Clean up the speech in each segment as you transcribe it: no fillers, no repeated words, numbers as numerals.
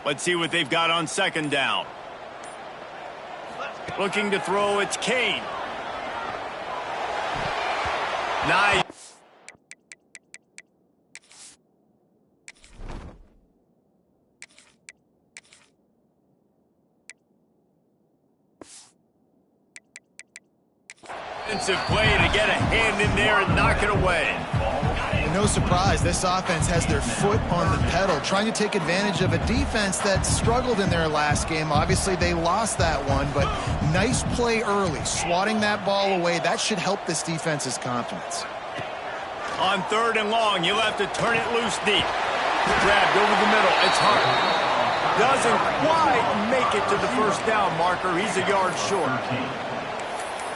Let's see what they've got on second down. Looking to throw, it's Kane. Nice. Defensive play to get a hand in there and knock it away. No surprise, this offense has their foot on the pedal, trying to take advantage of a defense that struggled in their last game. Obviously, they lost that one, but nice play early, swatting that ball away. That should help this defense's confidence. On third and long, you'll have to turn it loose deep. Grabbed over the middle, it's Hart. Doesn't quite make it to the first down marker. He's a yard short.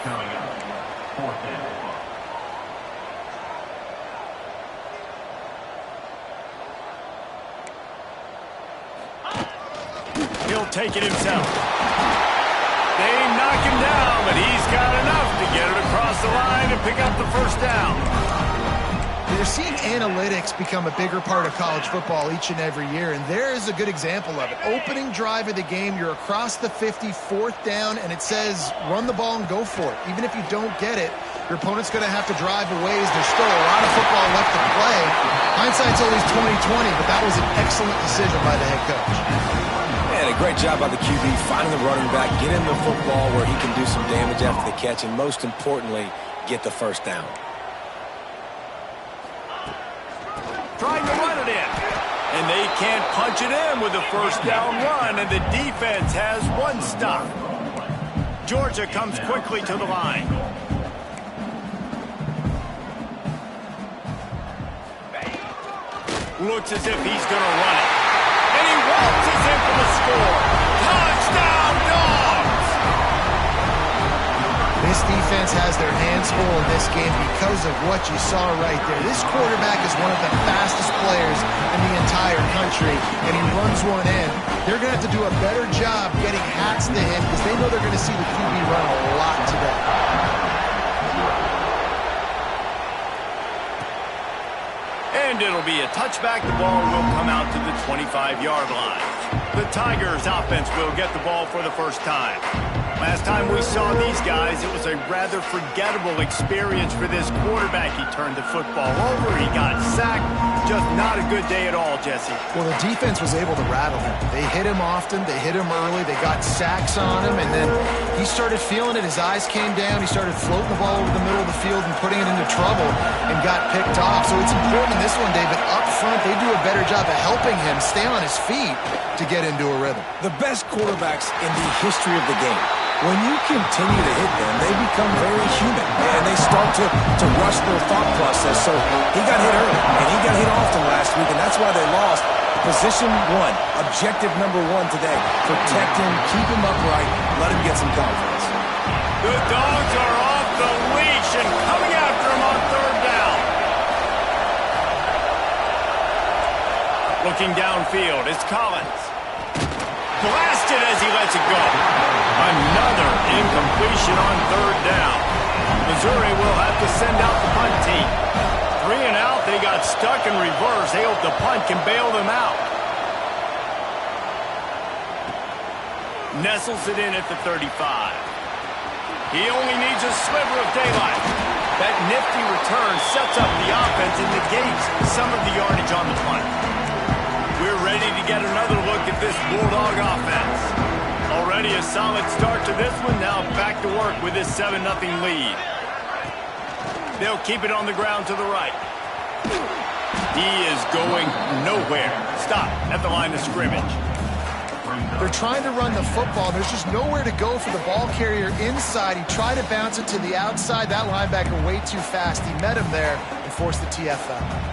Coming up, fourth down. He'll take it himself. They knock him down, but he's got enough to get it across the line and pick up the first down. You're seeing analytics become a bigger part of college football each and every year, and there is a good example of it. Opening drive of the game, you're across the 50, fourth down, and it says run the ball and go for it. Even if you don't get it, your opponent's going to have to drive a ways. There's still a lot of football left to play. Hindsight's always 20/20, but that was an excellent decision by the head coach. And a great job by the QB, finding the running back, get him the football where he can do some damage after the catch, and most importantly, get the first down. Trying to run it in. And they can't punch it in with a first down run, and the defense has one stop. Georgia comes quickly to the line. Looks as if he's going to run it. And he waltzes in for the score. Touchdown, Dogs! This defense has their hands full in this game because of what you saw right there. This quarterback is one of the fastest players in the entire country, and he runs one in. They're going to have to do a better job getting hats to him because they know they're going to see the QB run a lot today. And it'll be a touchback. The ball will come out to the 25-yard line. The Tigers offense will get the ball for the first time. Last time we saw these guys, it was a rather forgettable experience for this quarterback. He turned the football over, he got sacked. Just not a good day at all, Jesse. Well, the defense was able to rattle him. They hit him often, they hit him early, they got sacks on him, and then he started feeling it. His eyes came down, he started floating the ball over the middle of the field and putting it into trouble and got picked off. So it's important in this one, David, up front, they do a better job of helping him stay on his feet to get into a rhythm. The best quarterbacks in the history of the game, when you continue to hit them, they become very human, and they start to rush their thought process. So he got hit early, and he got hit often last week, and that's why they lost. Position one, objective number one today. Protect him, keep him upright, let him get some confidence. The Dogs are off the leash and coming after him on third down. Looking downfield, it's Collins. Blasted as he lets it go. Another incompletion on third down. Missouri will have to send out the punt team. 3 and out, they got stuck in reverse. They hope the punt can bail them out. Nestles it in at the 35. He only needs a sliver of daylight. That nifty return sets up the offense and negates some of the yardage on the punt. We're ready to get another look at this Bulldog offense. Already a solid start to this one. Now back to work with this 7-0 lead. They'll keep it on the ground to the right. He is going nowhere. Stop at the line of scrimmage. They're trying to run the football. There's just nowhere to go for the ball carrier inside. He tried to bounce it to the outside. That linebacker way too fast. He met him there and forced the TFL.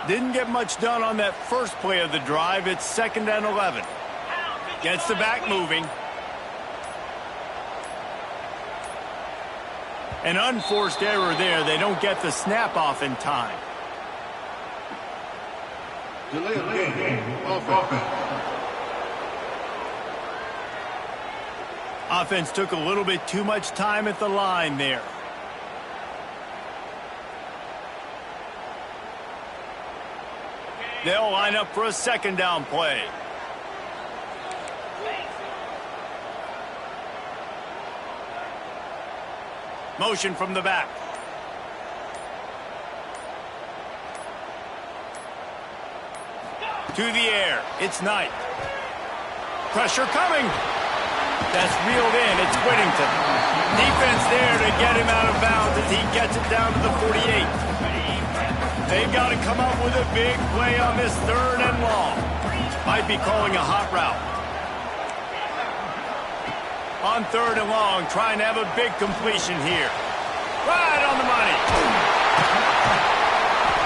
Didn't get much done on that first play of the drive. It's 2nd and 11. Gets the back moving. An unforced error there. They don't get the snap off in time. Delay of game. Offense. Offense took a little bit too much time at the line there. They'll line up for a second down play. Motion from the back. To the air. It's Knight. Pressure coming. That's reeled in. It's Whittington. Defense there to get him out of bounds as he gets it down to the 48. They've got to come up with a big play on this 3rd and long. Might be calling a hot route. On 3rd and long, trying to have a big completion here. Right on the money.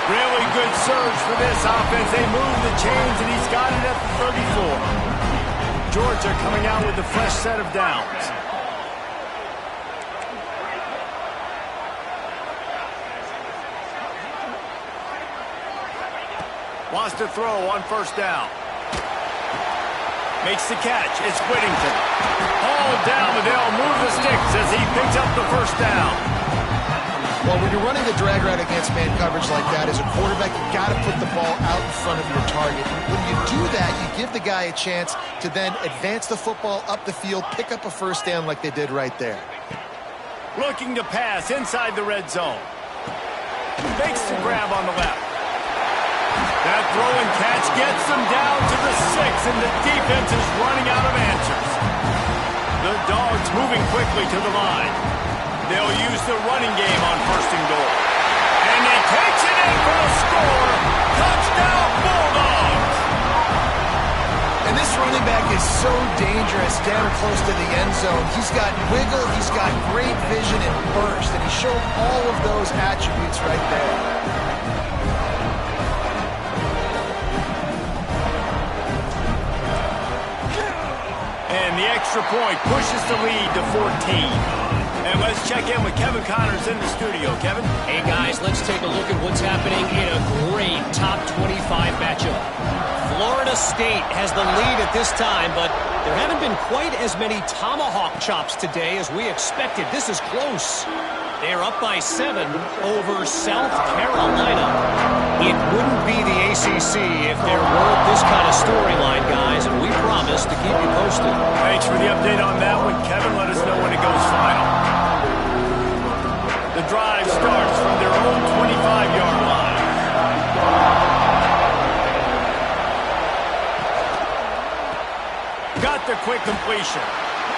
Really good surge for this offense. They move the chains, and he's got it at the 34. Georgia coming out with a fresh set of downs. Wants to throw on 1st down. Makes the catch. It's Whittington. Hauled down, but they'll move the sticks as he picks up the 1st down. Well, when you're running the drag route against man coverage like that, as a quarterback, you got to put the ball out in front of your target. When you do that, you give the guy a chance to then advance the football up the field, pick up a 1st down like they did right there. Looking to pass inside the red zone. Makes the grab on the left. That throw and catch gets them down to the 6, and the defense is running out of answers. The Dogs moving quickly to the line. They'll use the running game on 1st and goal. And he takes it in for the score. Touchdown, Bulldogs! And this running back is so dangerous down close to the end zone. He's got wiggle, he's got great vision and burst, and he showed all of those attributes right there. And the extra point pushes the lead to 14. And let's check in with Kevin Connors in the studio. Kevin? Hey, guys, let's take a look at what's happening in a great top 25 matchup. Florida State has the lead at this time, but there haven't been quite as many tomahawk chops today as we expected. This is close. They're up by 7 over South Carolina. It wouldn't be the ACC if there weren't this kind of storyline, guys, and we promise to keep you posted. Thanks for the update on that one, Kevin. Let us know when it goes final. The drive starts from their own 25-yard line. Got the quick completion.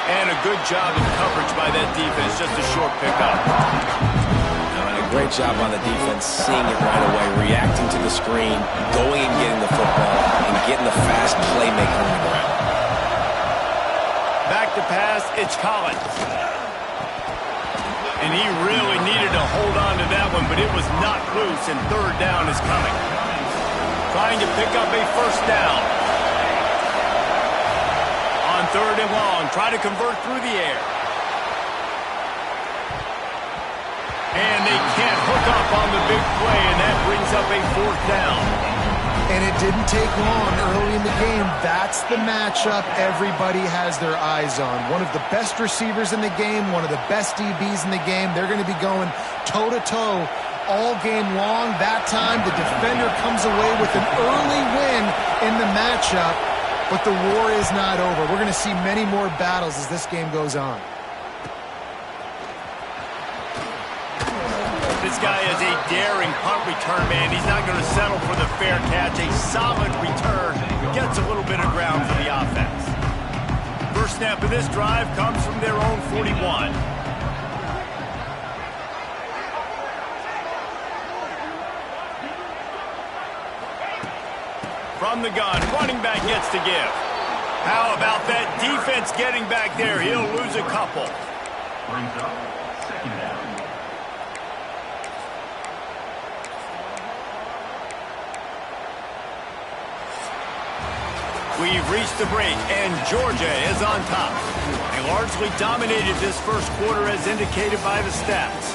And a good job in coverage by that defense. Just a short pickup. And a great job on the defense, seeing it right away, reacting to the screen, going and getting the football, and getting the fast playmaker on the ground. Back to pass, it's Collins. And he really needed to hold on to that one, but it was not loose, and 3rd down is coming. Trying to pick up a 1st down. On 3rd and long, try to convert through the air. And they can't hook up on the big play, and that brings up a 4th down. And it didn't take long early in the game. That's the matchup everybody has their eyes on. One of the best receivers in the game, one of the best DBs in the game. They're going to be going toe-to-toe all game long. That time, the defender comes away with an early win in the matchup. But the war is not over. We're going to see many more battles as this game goes on. This guy is a daring punt return man. He's not going to settle for the fair catch. A solid return. Gets a little bit of ground for the offense. First snap of this drive comes from their own 41. From the gun, running back gets to give. How about that defense getting back there? He'll lose a couple. Brings up 2nd down. We've reached the break, and Georgia is on top. They largely dominated this first quarter as indicated by the stats.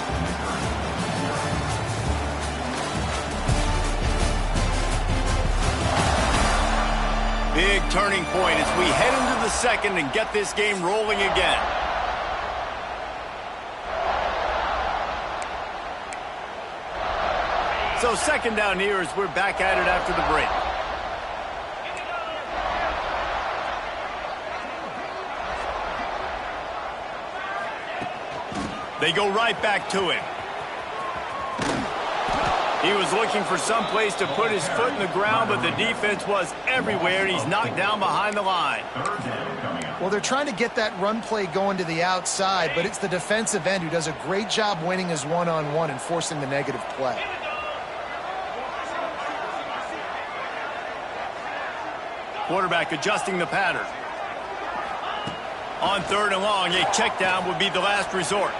Big turning point as we head into the second and get this game rolling again. So second down here as we're back at it after the break. They go right back to him. He was looking for some place to put his foot in the ground, but the defense was everywhere, and he's knocked down behind the line. Well, they're trying to get that run play going to the outside, but it's the defensive end who does a great job winning his one-on-one and forcing the negative play. Quarterback adjusting the pattern. On third and long, a check down would be the last resort.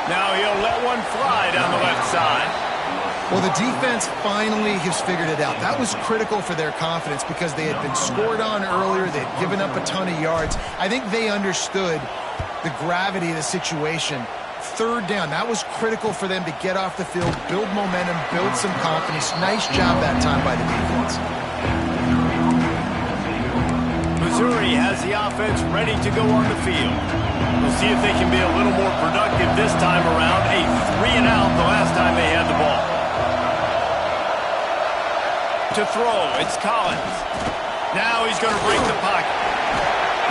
Now he'll let one fly down the left side. Well, the defense finally has figured it out. That was critical for their confidence because they had been scored on earlier. They had given up a ton of yards. I think they understood the gravity of the situation. Third down, that was critical for them to get off the field, build momentum, build some confidence. Nice job that time by the defense. Missouri has the offense ready to go on the field. We'll see if they can be a little more productive this time around. A 3-and-out the last time they had the ball. To throw, it's Collins. Now he's going to break the pocket.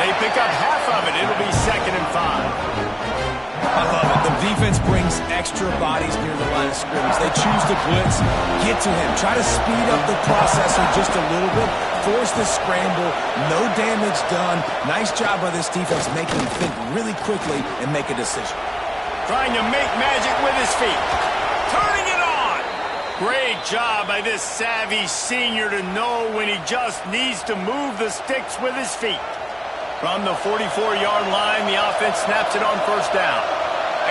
They pick up half of it. It'll be 2nd and 5. I love it. The defense brings extra bodies near the line of scrimmage. They choose to blitz, get to him, try to speed up the processor just a little bit, force the scramble, no damage done. Nice job by this defense making him think really quickly and make a decision. Trying to make magic with his feet. Turning it on. Great job by this savvy senior to know when he just needs to move the sticks with his feet. From the 44-yard line, the offense snaps it on first down.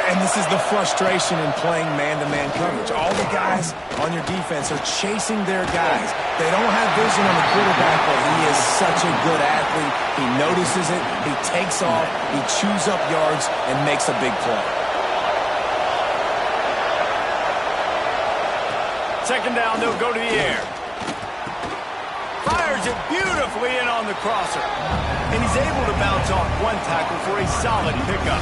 And this is the frustration in playing man-to-man coverage. All the guys on your defense are chasing their guys. They don't have vision on the quarterback, but he is such a good athlete. He notices it, he takes off, he chews up yards, and makes a big play. Second down, they'll go to the air. Fires it beautifully in on the crosser. And he's able to bounce off one tackle for a solid pickup.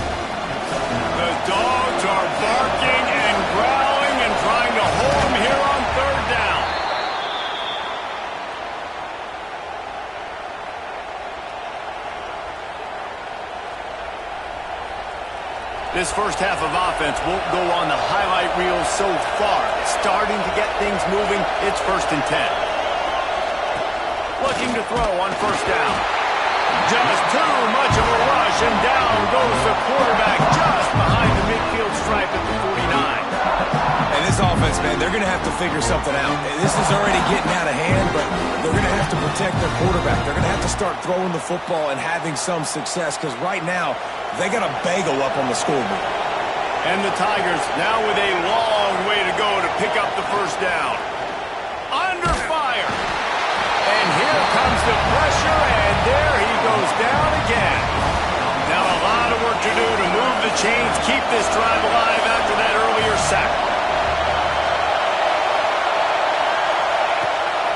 The dogs are barking and growling and trying to hold him here on third down. This first half of offense won't go on the highlight reel so far. Starting to get things moving, it's 1st and 10. Looking to throw on first down. Just too much of a rush, and down goes the quarterback just behind the midfield stripe at the 49. And this offense, man, they're going to have to figure something out. This is already getting out of hand, but they're going to have to protect their quarterback. They're going to have to start throwing the football and having some success because right now they got a bagel up on the scoreboard. And the Tigers now with a long way to go to pick up the first down. Under fire. And here comes the pressure, and there he goes down again. Now a lot of work to do to move the chains, keep this drive alive after that earlier sack.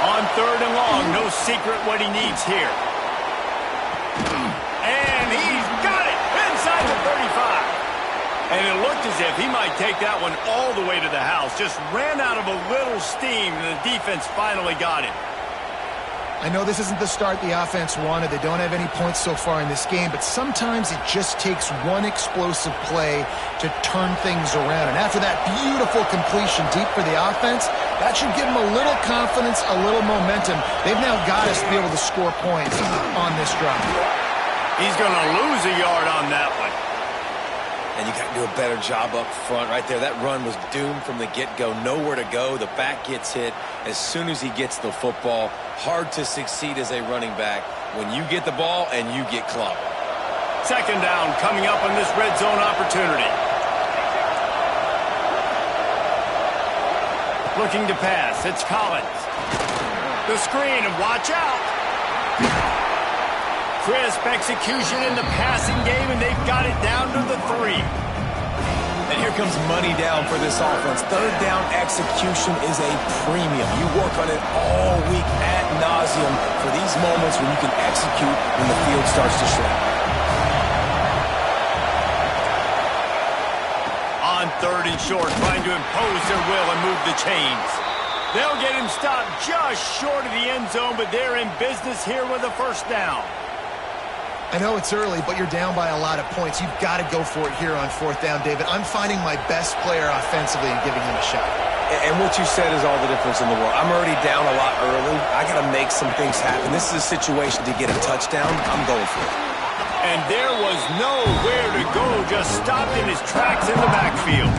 On third and long, no secret what he needs here. And he's got it inside the 35. And it looked as if he might take that one all the way to the house. Just ran out of a little steam, and the defense finally got him. I know this isn't the start the offense wanted. They don't have any points so far in this game, but sometimes it just takes one explosive play to turn things around. And after that beautiful completion deep for the offense, that should give them a little confidence, a little momentum. They've now got us to be able to score points on this drive. He's going to lose a yard on that one. And you got to do a better job up front right there. That run was doomed from the get-go. Nowhere to go. The back gets hit as soon as he gets the football. Hard to succeed as a running back when you get the ball and you get clobbered. Second down coming up on this red zone opportunity. Looking to pass. It's Collins. The screen, and watch out. Crisp execution in the passing game, and they've got it down to the 3. And here comes money down for this offense. Third down execution is a premium. You work on it all week ad nauseum for these moments when you can execute when the field starts to shrink. On 3rd and short, trying to impose their will and move the chains. They'll get him stopped just short of the end zone, but they're in business here with a first down. I know it's early, but you're down by a lot of points. You've got to go for it here on 4th down, David. I'm finding my best player offensively and giving him a shot. And what you said is all the difference in the world. I'm already down a lot early. I got to make some things happen. This is a situation to get a touchdown. I'm going for it. And there was nowhere to go, just stopped in his tracks in the backfield.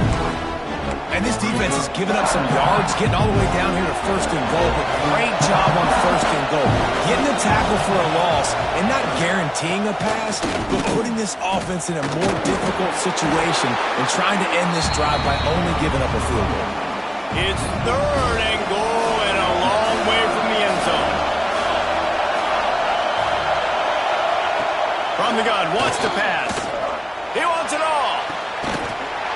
And this defense has given up some yards, getting all the way down here to 1st and goal, but great job on 1st and goal. Getting a tackle for a loss and not guaranteeing a pass, but putting this offense in a more difficult situation and trying to end this drive by only giving up a field goal. It's 3rd and goal and a long way from the end zone. From the gun, wants to pass. He wants it all.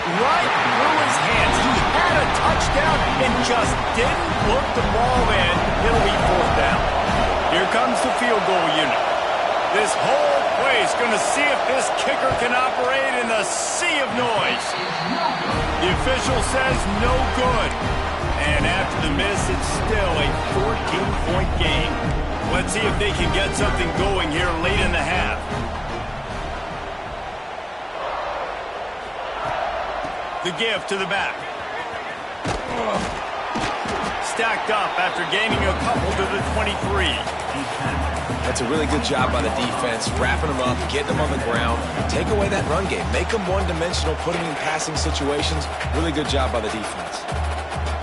Right through his hands. He had a touchdown and just didn't look the ball in. It'll be 4th down. Here comes the field goal unit. This whole place going to see if this kicker can operate in the sea of noise. The official says no good. And after the miss, it's still a 14-point game. Let's see if they can get something going here late in the half. The give to the back. Stacked up after gaining a couple to the 23. That's a really good job by the defense, wrapping them up, getting them on the ground. Take away that run game. Make them one-dimensional, put them in passing situations. Really good job by the defense.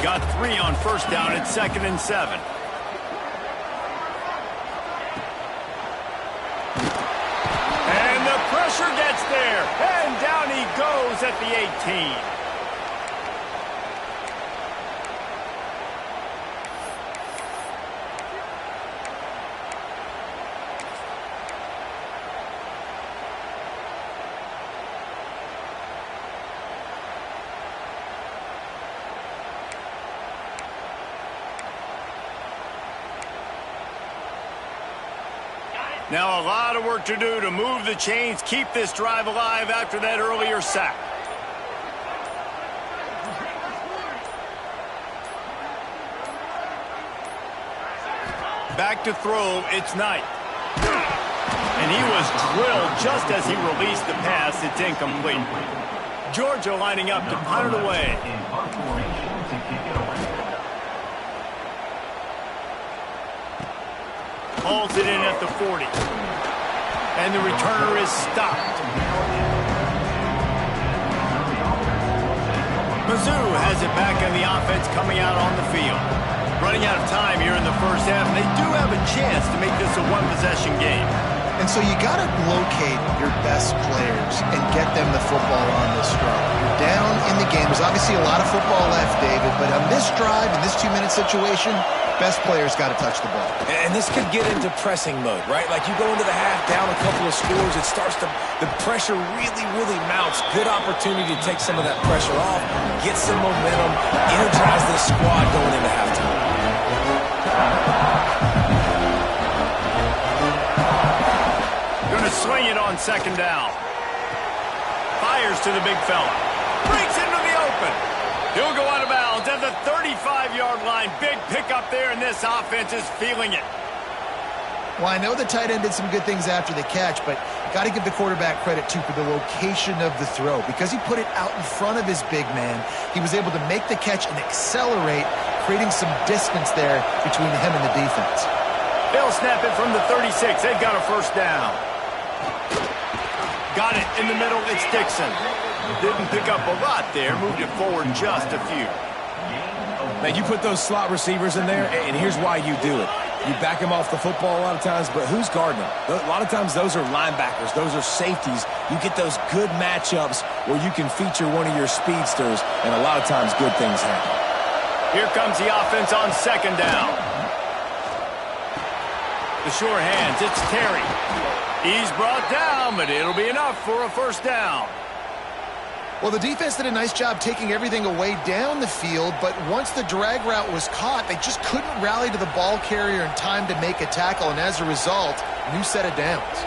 Got 3 on 1st down at 2nd and 7. And the pressure gets there. And down he goes at the 18. Now a lot of work to do to move the chains, keep this drive alive after that earlier sack. Back to throw, it's Knight. And he was drilled just as he released the pass. It's incomplete. Georgia lining up to punt it away. Hauls it in at the 40. And the returner is stopped. Mizzou has it back in the offense coming out on the field. Running out of time here in the first half, and they do have a chance to make this a one-possession game. And so you got to locate your best players and get them the football on this drive. You're down in the game. There's obviously a lot of football left, David, but on this drive, in this 2-minute situation, best players got to touch the ball. And this could get into pressing mode, right? Like you go into the half, down a couple of scores, it starts to, the pressure really, really mounts. Good opportunity to take some of that pressure off, get some momentum, energize this squad going into halftime. Going to swing it on 2nd down. Fires to the big fella. Breaks into the open. He'll go out of bounds at the 35-yard line. Big pickup there, and this offense is feeling it. Well, I know the tight end did some good things after the catch, but got to give the quarterback credit, too, for the location of the throw. Because he put it out in front of his big man, he was able to make the catch and accelerate, creating some distance there between him and the defense. They'll snap it from the 36. They've got a first down. Got it in the middle. It's Dixon. Didn't pick up a lot there. Moved it forward just a few. Now, you put those slot receivers in there, and here's why you do it. You back them off the football a lot of times, but who's guarding them? A lot of times those are linebackers. Those are safeties. You get those good matchups where you can feature one of your speedsters, and a lot of times good things happen. Here comes the offense on 2nd down. The sure hands, it's Terry. He's brought down, but it'll be enough for a first down. Well, the defense did a nice job taking everything away down the field, but once the drag route was caught, they just couldn't rally to the ball carrier in time to make a tackle, and as a result, new set of downs.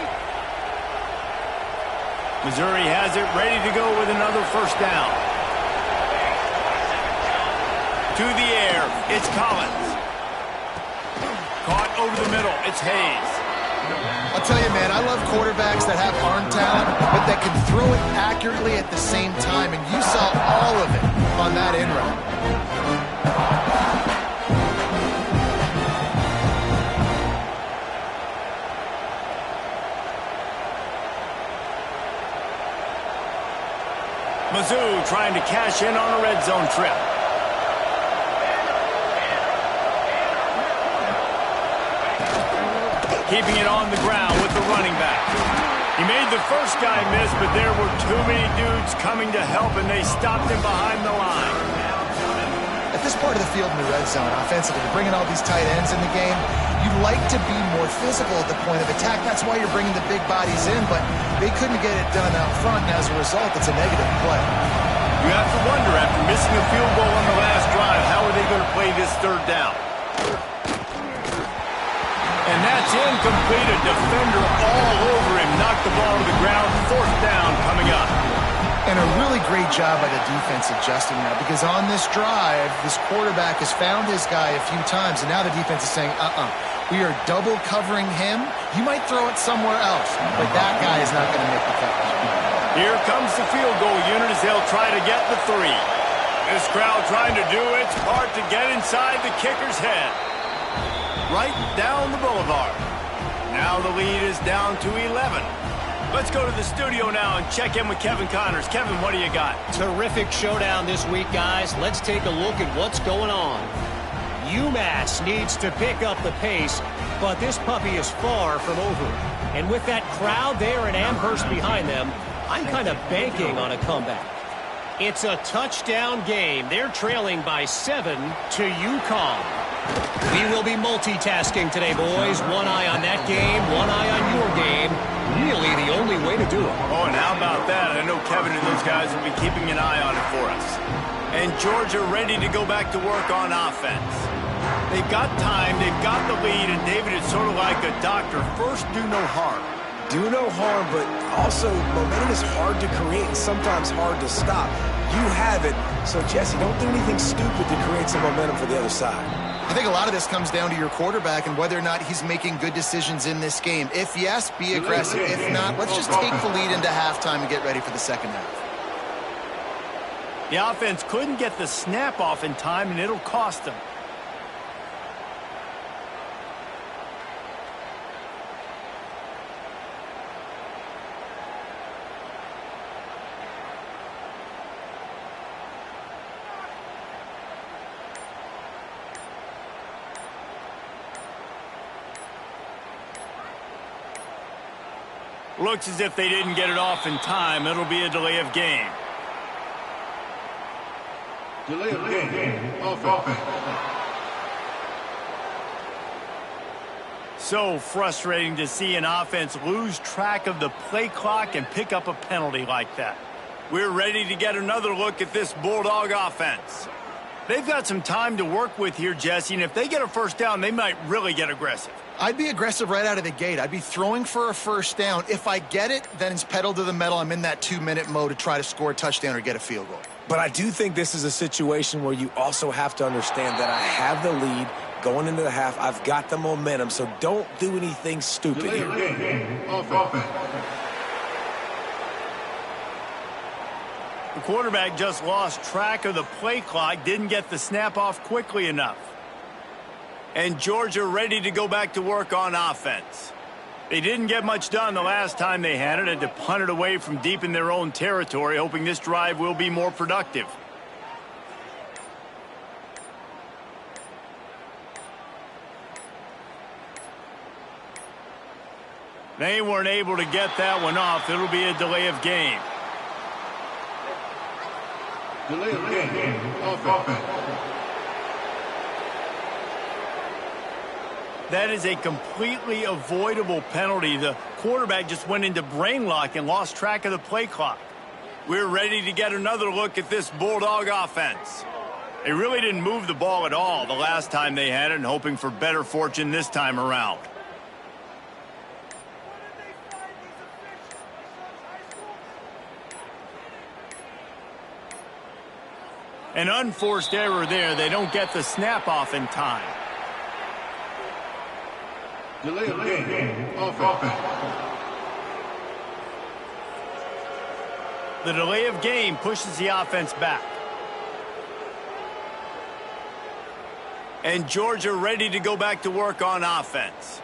Missouri has it ready to go with another first down. To the air, it's Collins. Caught over the middle, it's Hayes. I'll tell you, man, I love quarterbacks that have arm talent, but that can throw it accurately at the same time, and you saw all of it on that in route. Mizzou trying to cash in on a red zone trip. Keeping it on the ground with the running back. He made the first guy miss, but there were too many dudes coming to help, and they stopped him behind the line. At this part of the field in the red zone, offensively, bringing all these tight ends in the game, you'd like to be more physical at the point of attack. That's why you're bringing the big bodies in, but they couldn't get it done out front, and as a result, it's a negative play. You have to wonder, after missing a field goal on the last drive, how are they going to play this third down? And that's incomplete. A defender all over him. Knocked the ball to the ground. Fourth down coming up. And a really great job by the defense adjusting now, because on this drive, this quarterback has found his guy a few times, and now the defense is saying, we are double covering him. You might throw it somewhere else, but that guy is not going to make the catch. Here comes the field goal unit as they'll try to get the 3. This crowd trying to do its part to get inside the kicker's head. Right down the boulevard. Now the lead is down to 11. Let's go to the studio now and check in with Kevin Connors. Kevin, what do you got? Terrific showdown this week, guys. Let's take a look at what's going on. UMass needs to pick up the pace, but this puppy is far from over. And with that crowd there in Amherst behind them, I'm kind of banking on a comeback. It's a touchdown game. They're trailing by 7 to UConn. We will be multitasking today, boys. One eye on that game, one eye on your game. Really the only way to do it. Oh, and how about that? I know Kevin and those guys will be keeping an eye on it for us. And Georgia ready to go back to work on offense. They've got time, they've got the lead, and David is sort of like a doctor. First, do no harm. Do no harm, but also momentum is hard to create and sometimes hard to stop. You have it, so Jesse, don't do anything stupid to create some momentum for the other side. I think a lot of this comes down to your quarterback and whether or not he's making good decisions in this game. If yes, be aggressive. If not, let's just take the lead into halftime and get ready for the second half. The offense couldn't get the snap off in time, and it'll cost them. Looks as if they didn't get it off in time. It'll be a delay of game. Delay of game. Offense. So frustrating to see an offense lose track of the play clock and pick up a penalty like that. We're ready to get another look at this Bulldog offense. They've got some time to work with here, Jesse, and if they get a first down, they might really get aggressive. I'd be aggressive right out of the gate. I'd be throwing for a first down. If I get it, then it's pedal to the metal. I'm in that 2-minute mode to try to score a touchdown or get a field goal. But I do think this is a situation where you also have to understand that I have the lead going into the half. I've got the momentum, so don't do anything stupid here. Offense. The quarterback just lost track of the play clock, didn't get the snap off quickly enough. And Georgia ready to go back to work on offense. They didn't get much done the last time they had it. Had to punt it away from deep in their own territory, hoping this drive will be more productive. They weren't able to get that one off. It'll be a delay of game. Delay of game. Offense. That is a completely avoidable penalty. The quarterback just went into brain lock and lost track of the play clock. We're ready to get another look at this Bulldog offense. They really didn't move the ball at all the last time they had it, and hoping for better fortune this time around. An unforced error there. They don't get the snap off in time. Delay of game. Offense. The delay of game pushes the offense back. And Georgia ready to go back to work on offense.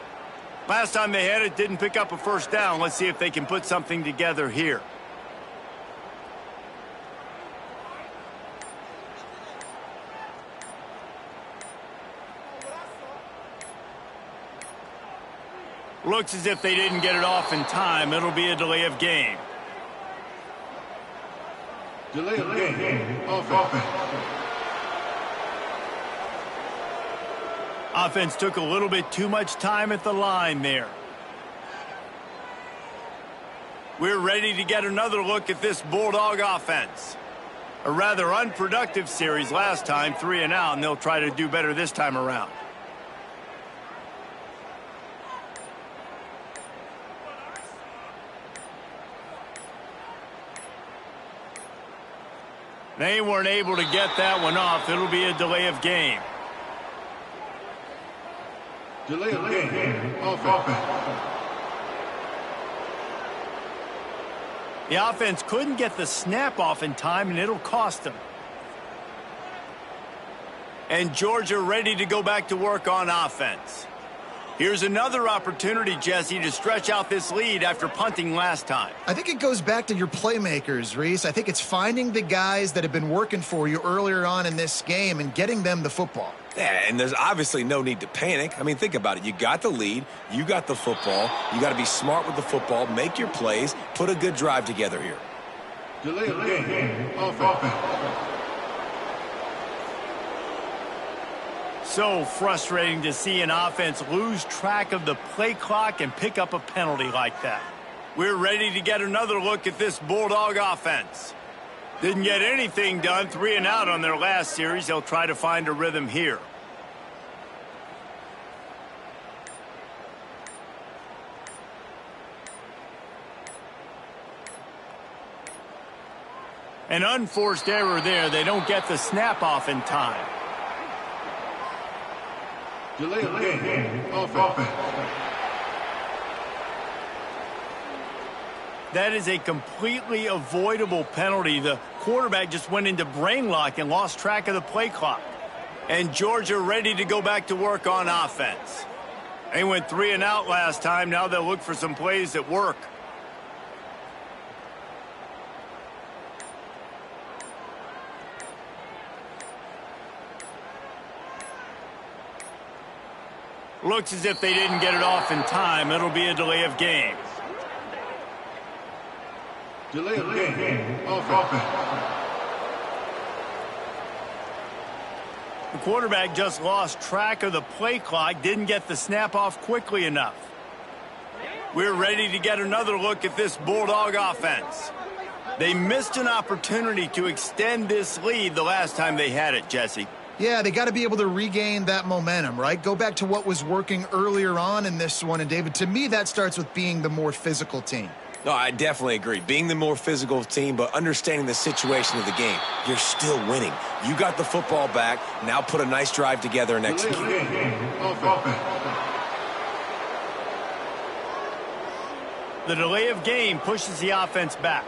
Last time they had it, didn't pick up a first down. Let's see if they can put something together here. Looks as if they didn't get it off in time. It'll be a delay of game. Delay of game. Offense. Offense took a little bit too much time at the line there. We're ready to get another look at this Bulldog offense. A rather unproductive series last time, 3 and out, and they'll try to do better this time around. They weren't able to get that one off. It'll be a delay of game. Delay of game. Offense. The offense couldn't get the snap off in time, and it'll cost them. And Georgia ready to go back to work on offense. Here's another opportunity, Jesse, to stretch out this lead after punting last time. I think it goes back to your playmakers, Reese. I think it's finding the guys that have been working for you earlier on in this game and getting them the football. Yeah, and there's obviously no need to panic. I mean, think about it. You got the lead. You got the football. You got to be smart with the football, make your plays, put a good drive together here. Delay of game. Offense. So frustrating to see an offense lose track of the play clock and pick up a penalty like that. We're ready to get another look at this Bulldog offense. Didn't get anything done, 3 and out on their last series. They'll try to find a rhythm here. An unforced error there. They don't get the snap off in time. Delay of game. Offense. That is a completely avoidable penalty. The quarterback just went into brain lock and lost track of the play clock. And Georgia ready to go back to work on offense. They went 3 and out last time. Now they'll look for some plays that work. Looks as if they didn't get it off in time. It'll be a delay of game. Delay of game. Offense. The quarterback just lost track of the play clock, didn't get the snap off quickly enough. We're ready to get another look at this Bulldog offense. They missed an opportunity to extend this lead the last time they had it, Jesse. Yeah, they got to be able to regain that momentum, right? Go back to what was working earlier on in this one. And, David, to me, that starts with being the more physical team. No, I definitely agree. Being the more physical team, but understanding the situation of the game. You're still winning. You got the football back. Now put a nice drive together and execute. The delay of game pushes the offense back.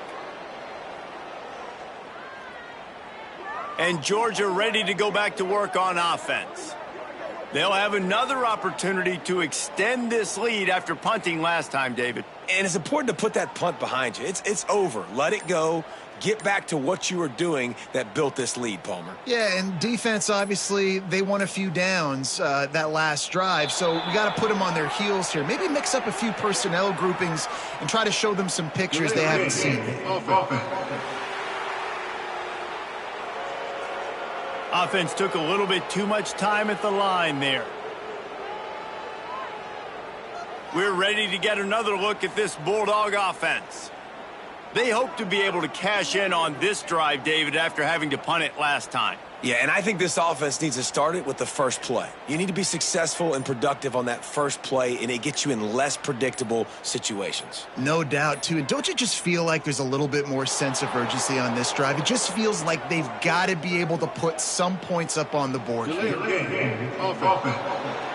And Georgia ready to go back to work on offense. They'll have another opportunity to extend this lead after punting last time, David. And it's important to put that punt behind you. It's over. Let it go. Get back to what you were doing that built this lead, Palmer. Yeah, and defense, obviously, they won a few downs that last drive, so we got to put them on their heels here. Maybe mix up a few personnel groupings and try to show them some pictures they haven't seen yet. Offense took a little bit too much time at the line there. We're ready to get another look at this Bulldog offense. They hope to be able to cash in on this drive, David, after having to punt it last time. Yeah, and I think this offense needs to start it with the first play. You need to be successful and productive on that first play, and it gets you in less predictable situations. No doubt, too. And don't you just feel like there's a little bit more sense of urgency on this drive? It just feels like they've got to be able to put some points up on the board. Delay of game. Offense.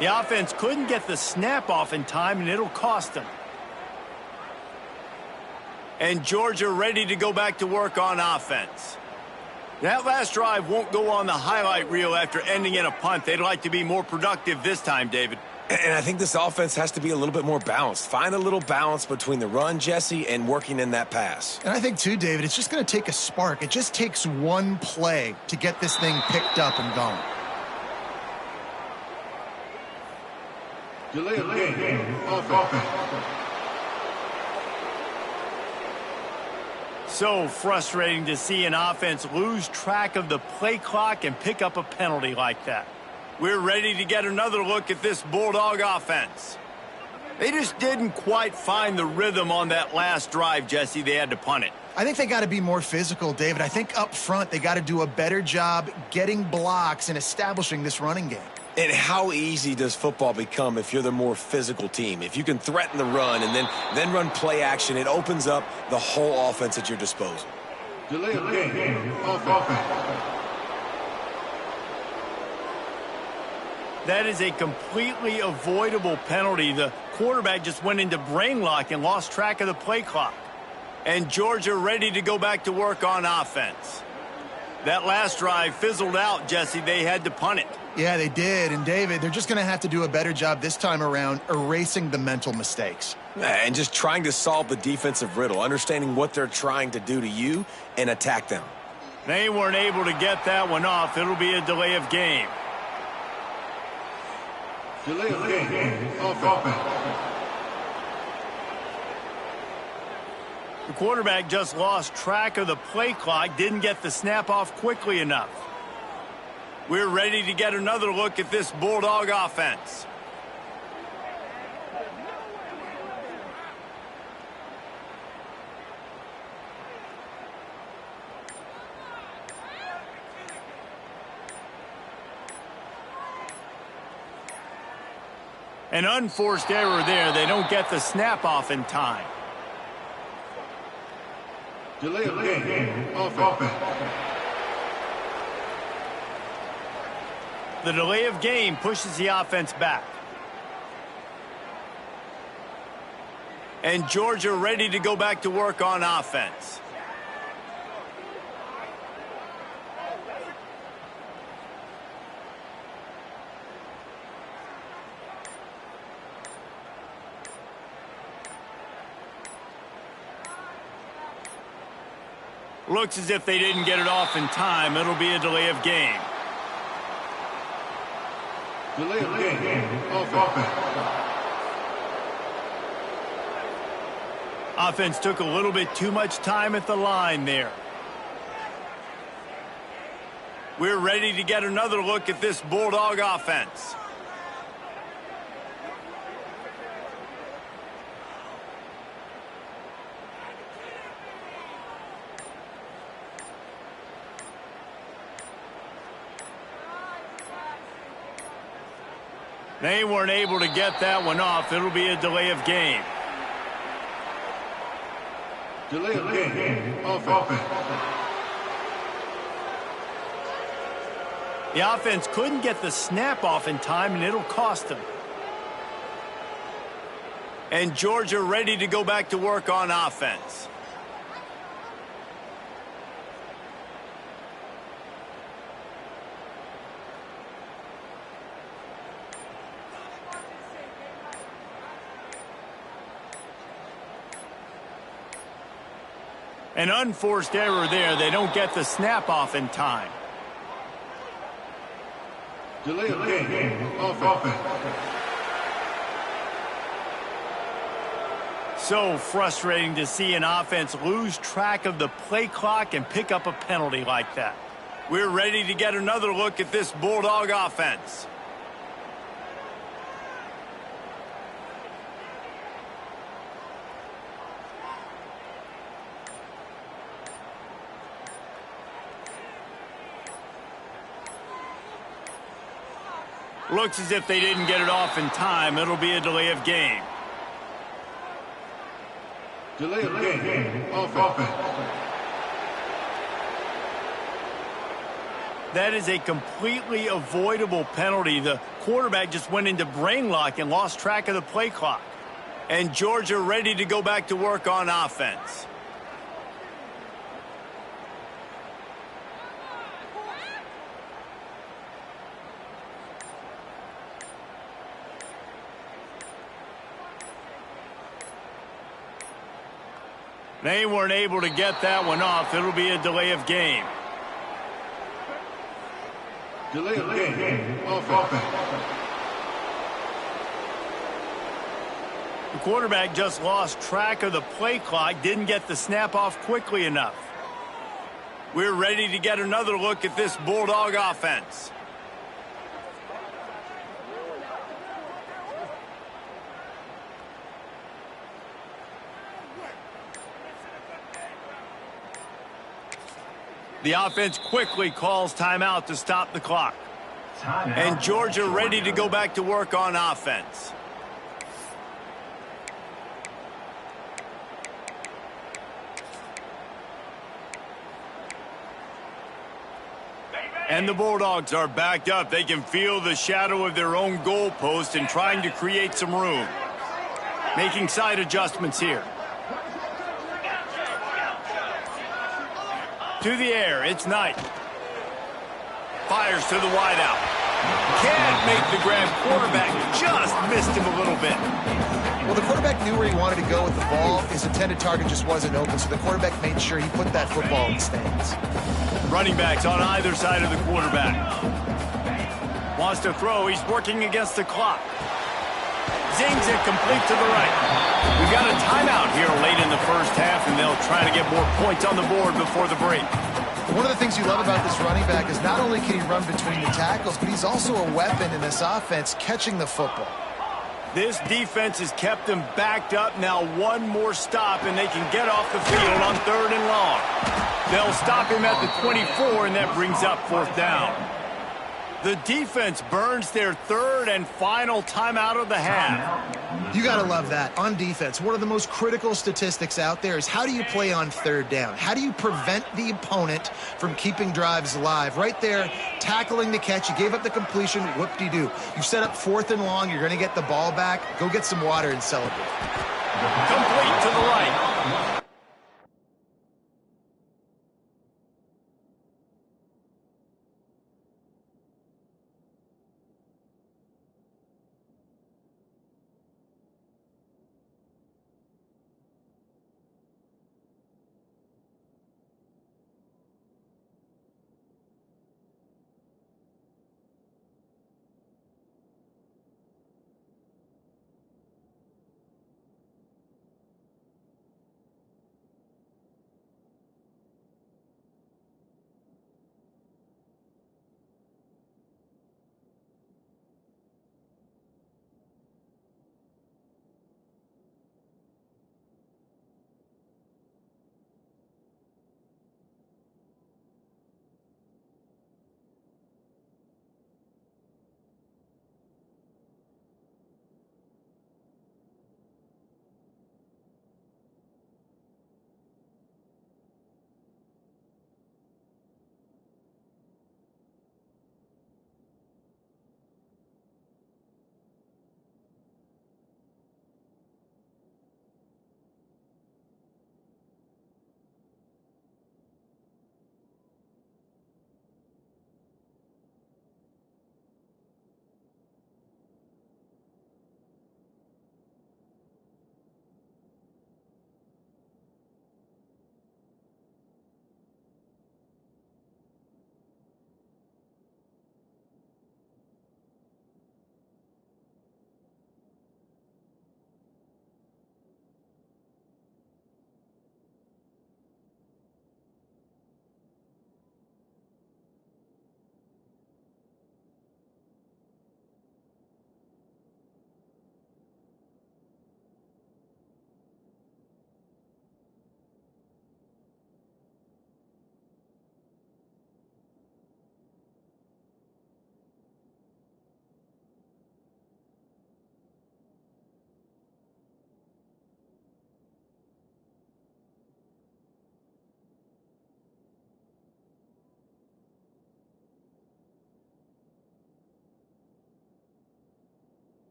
The offense couldn't get the snap off in time, and it'll cost them. And Georgia ready to go back to work on offense. That last drive won't go on the highlight reel after ending in a punt. They'd like to be more productive this time, David. And I think this offense has to be a little bit more balanced. Find a little balance between the run, Jesse, and working in that pass. And I think, too, David, it's just going to take a spark. It just takes one play to get this thing picked up and going. Delay of game. Offense. So frustrating to see an offense lose track of the play clock and pick up a penalty like that. We're ready to get another look at this Bulldog offense. They just didn't quite find the rhythm on that last drive, Jesse. They had to punt it. I think they got to be more physical, David. I think up front they got to do a better job getting blocks and establishing this running game. And how easy does football become if you're the more physical team? If you can threaten the run and then run play action, it opens up the whole offense at your disposal. Delay of game. Offense. That is a completely avoidable penalty. The quarterback just went into brain lock and lost track of the play clock. And Georgia ready to go back to work on offense. That last drive fizzled out, Jesse. They had to punt it. Yeah, they did. And, David, they're just going to have to do a better job this time around erasing the mental mistakes. And just trying to solve the defensive riddle, understanding what they're trying to do to you and attack them. They weren't able to get that one off. It'll be a delay of game. Delay of game. Offense. The quarterback just lost track of the play clock, didn't get the snap off quickly enough. We're ready to get another look at this Bulldog offense. An unforced error there. They don't get the snap off in time. Delay of game. Offense. The delay of game pushes the offense back. And Georgia ready to go back to work on offense. Looks as if they didn't get it off in time. It'll be a delay of game. Delay of game. Offense. Offense took a little bit too much time at the line there. We're ready to get another look at this Bulldog offense. They weren't able to get that one off. It'll be a delay of game. Delay of game. Offense. The offense couldn't get the snap off in time, and it'll cost them. And Georgia ready to go back to work on offense. An unforced error there. They don't get the snap off in time. Delay of game. Offense. So frustrating to see an offense lose track of the play clock and pick up a penalty like that. We're ready to get another look at this Bulldog offense. Looks as if they didn't get it off in time. It'll be a delay of game. Delay of game. Offense. That is a completely avoidable penalty. The quarterback just went into brain lock and lost track of the play clock. And Georgia ready to go back to work on offense. They weren't able to get that one off. It'll be a delay of game. Delay of game. Offense. The quarterback just lost track of the play clock, didn't get the snap off quickly enough. We're ready to get another look at this Bulldog offense. The offense quickly calls timeout to stop the clock. And Georgia ready to go back to work on offense. And the Bulldogs are backed up. They can feel the shadow of their own goalpost and trying to create some room. Making side adjustments here. To the air, it's Knight. Fires to the wideout. Can't make the grab. Quarterback just missed him a little bit. Well, the quarterback knew where he wanted to go with the ball. His intended target just wasn't open, so the quarterback made sure he put that football in the stands. Running backs on either side of the quarterback. Wants to throw. He's working against the clock. Zings it complete to the right. We've got a timeout here late in the first half, and they'll try to get more points on the board before the break. One of the things you love about this running back is not only can he run between the tackles, but he's also a weapon in this offense catching the football. This defense has them backed up. Now one more stop, and they can get off the field on 3rd and long. They'll stop him at the 24, and that brings up 4th down. The defense burns their 3rd and final timeout of the half. You got to love that. On defense, one of the most critical statistics out there is how do you play on 3rd down? How do you prevent the opponent from keeping drives alive? Right there, tackling the catch. You gave up the completion. Whoop-de-doo. You set up 4th and long. You're going to get the ball back. Go get some water and celebrate. Complete to the right.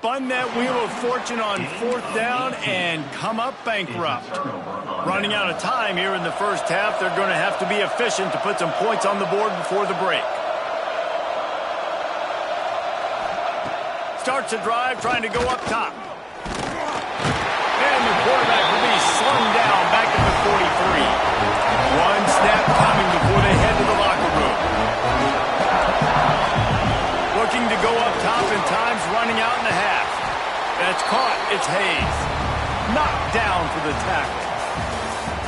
spun that wheel of fortune on fourth down and come up bankrupt. Running out of time here in the first half, they're going to have to be efficient to put some points on the board before the break. Starts a drive trying to go up top. And the quarterback will be slung down back at the 43. One snap coming before they head to the locker room. Looking to go up top, and time's running out in the half. That's caught. It's Hayes. Knocked down for the tackle.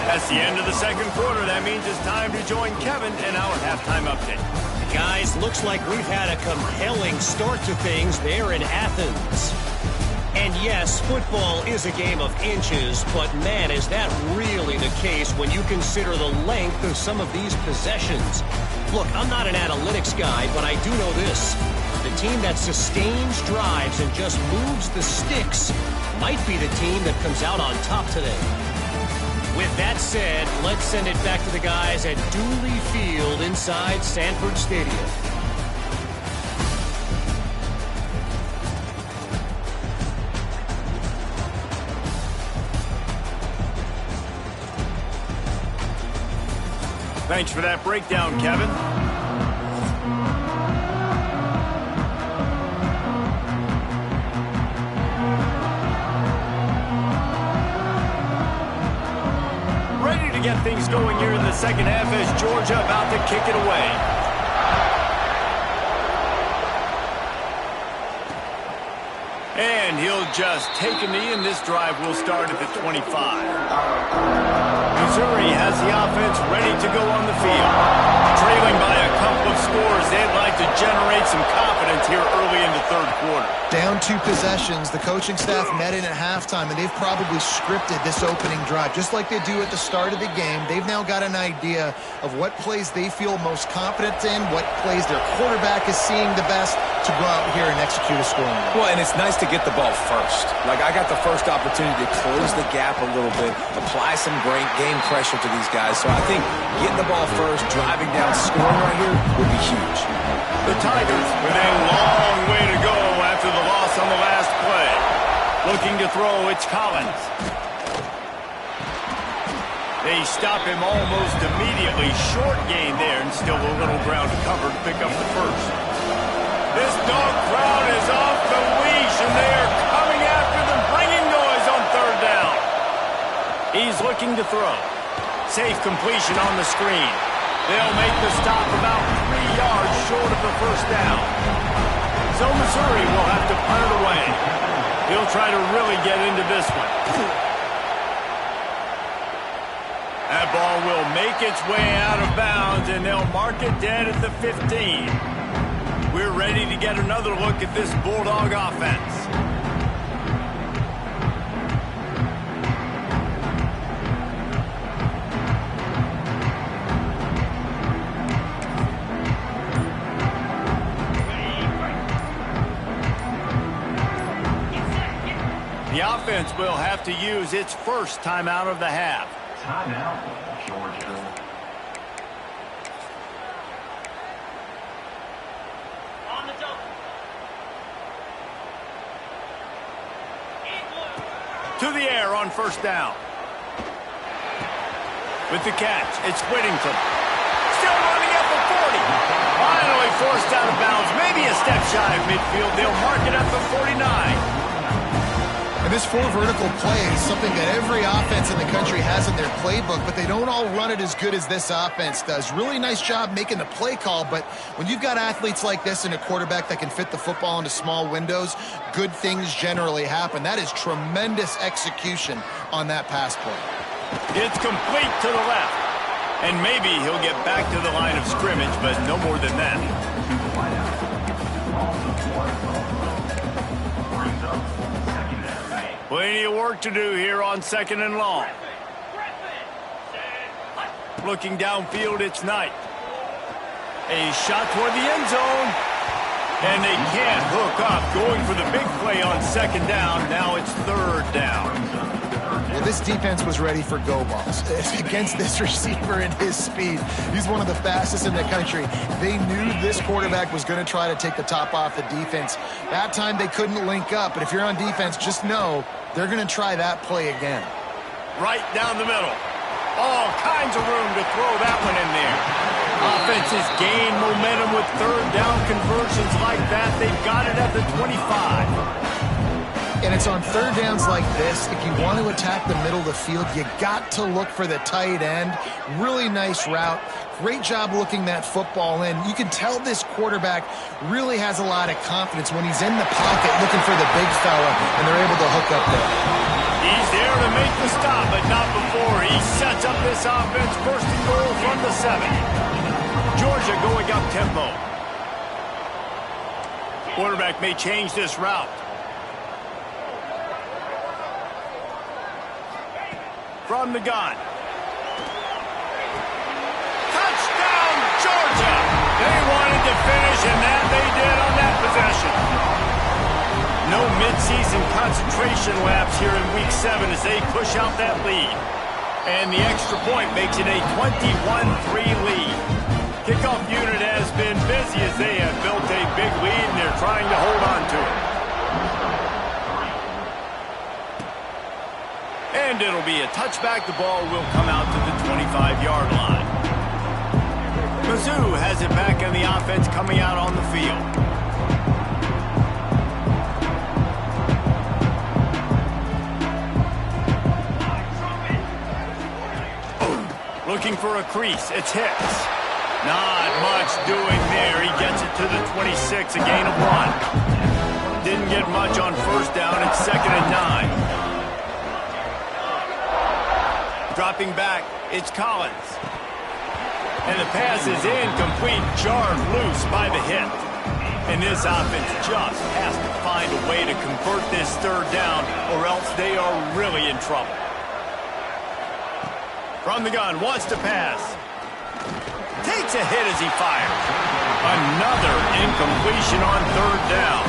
That's the end of the second quarter. That means it's time to join Kevin in our halftime update. Guys, looks like we've had a compelling start to things there in Athens. And yes, football is a game of inches, but man, is that really the case when you consider the length of some of these possessions. Look, I'm not an analytics guy, but I do know this. The team that sustains drives and just moves the sticks might be the team that comes out on top today. With that said, let's send it back to the guys at Dooley Field inside Sanford Stadium. Thanks for that breakdown, Kevin. Ready to get things going here in the second half as Georgia about to kick it away. And he'll just take a knee, and this drive will start at the 25. Missouri has the offense ready to go on the field. Trailing by a couple of scores, they'd like to generate some confidence here early in the third quarter. Down 2 possessions, the coaching staff met in at halftime, and they've probably scripted this opening drive. Just like they do at the start of the game, they've now got an idea of what plays they feel most confident in, what plays their quarterback is seeing the best to go out here and execute a scoring drive. Well, and it's nice to get the ball first. Like, I got the first opportunity to close the gap a little bit, apply some great game pressure to these guys. So I think getting the ball first, driving down, scoring right here would be huge. The Tigers with a long way to go after the loss on the last play. Looking to throw, it's Collins. They stop him almost immediately. Short gain there, and still a little ground to cover to pick up the first. This dog crowd is off the leash, and they are coming after them, bringing noise on third down. He's looking to throw. Safe completion on the screen. They'll make the stop about 3 yards short of the first down. So Missouri will have to punt it away. He'll try to really get into this one. That ball will make its way out of bounds, and they'll mark it dead at the 15. We're ready to get another look at this Bulldog offense. The offense will have to use its first timeout of the half. Timeout, Georgia. To the air on first down. With the catch, it's Whittington. Still running at the 40. Finally forced out of bounds. Maybe a step shy of midfield. They'll mark it up to 49. And this 4 vertical play is something that every offense in the country has in their playbook, but they don't all run it as good as this offense does. Really nice job making the play call, but when you've got athletes like this and a quarterback that can fit the football into small windows, good things generally happen. That is tremendous execution on that pass play. It's complete to the left. And maybe he'll get back to the line of scrimmage, but no more than that. Plenty of work to do here on second and long. Looking downfield, it's Knight. A shot toward the end zone. And they can't hook up. Going for the big play on second down. Now it's third down. Well, this defense was ready for go balls. Against this receiver and his speed, he's one of the fastest in the country. They knew this quarterback was going to try to take the top off the defense. That time they couldn't link up, but if you're on defense, just know they're going to try that play again. Right down the middle. All kinds of room to throw that one in there. Offenses gain momentum with third down conversions like that. They've got it at the 25. And it's on third downs like this, if you want to attack the middle of the field, you got to look for the tight end. Really nice route. Great job looking that football in. You can tell this quarterback really has a lot of confidence when he's in the pocket looking for the big fella, and they're able to hook up there. He's there to make the stop, but not before. He sets up this offense first and goal from the 7. Georgia going up tempo. Quarterback may change this route. From the gun. Touchdown, Georgia! They wanted to finish, and that they did on that possession. No midseason concentration lapse here in Week 7 as they push out that lead. And the extra point makes it a 21-3 lead. Kickoff unit has been busy as they have built a big lead, and they're trying to hold on to it. And it'll be a touchback. The ball will come out to the 25-yard line. Mizzou has it back on the offense coming out on the field. Looking for a crease. It's Hicks. Not much doing there. He gets it to the 26, a gain of 1. Didn't get much on first down. It's 2nd and 9. Dropping back, it's Collins. And the pass is incomplete, jarred loose by the hit. And this offense just has to find a way to convert this third down, or else they are really in trouble. From the gun, wants to pass. Takes a hit as he fires. Another incompletion on third down.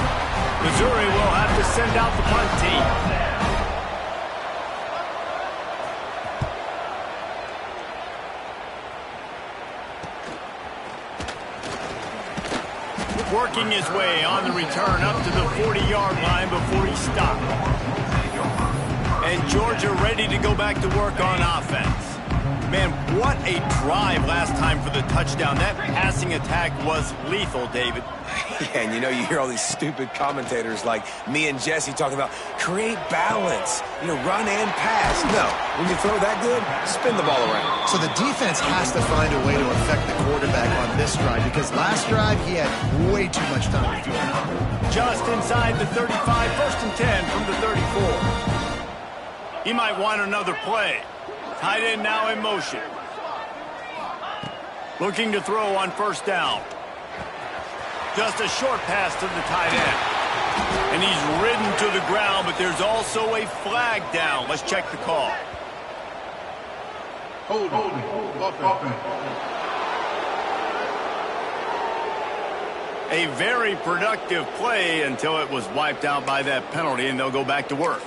Missouri will have to send out the punt team. Working his way on the return up to the 40-yard line before he stopped. And Georgia ready to go back to work on offense. Man, what a drive last time for the touchdown. That passing attack was lethal, David. Yeah, and you hear all these stupid commentators like me and Jesse talking about create balance, run and pass. No, when you throw that good, spin the ball around. So the defense has to find a way to affect the quarterback on this drive, because last drive he had way too much time to throw. Just inside the 35, 1st and 10 from the 34. He might want another play. Tight end now in motion. Looking to throw on first down. Just a short pass to the tight end. And he's ridden to the ground, but there's also a flag down. Let's check the call. Hold offense. A very productive play until it was wiped out by that penalty, and they'll go back to work.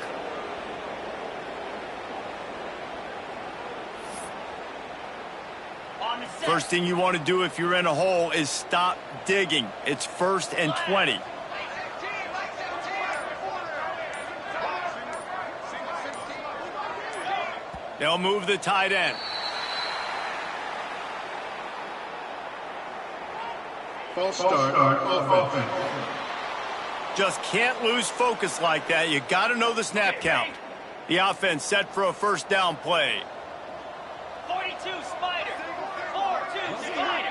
First thing you want to do if you're in a hole is stop digging. It's 1st and 20. They'll move the tight end. False start offense. Just can't lose focus like that. You got to know the snap count. The offense set for a first down play. 42 Spider. 4-2 Spider.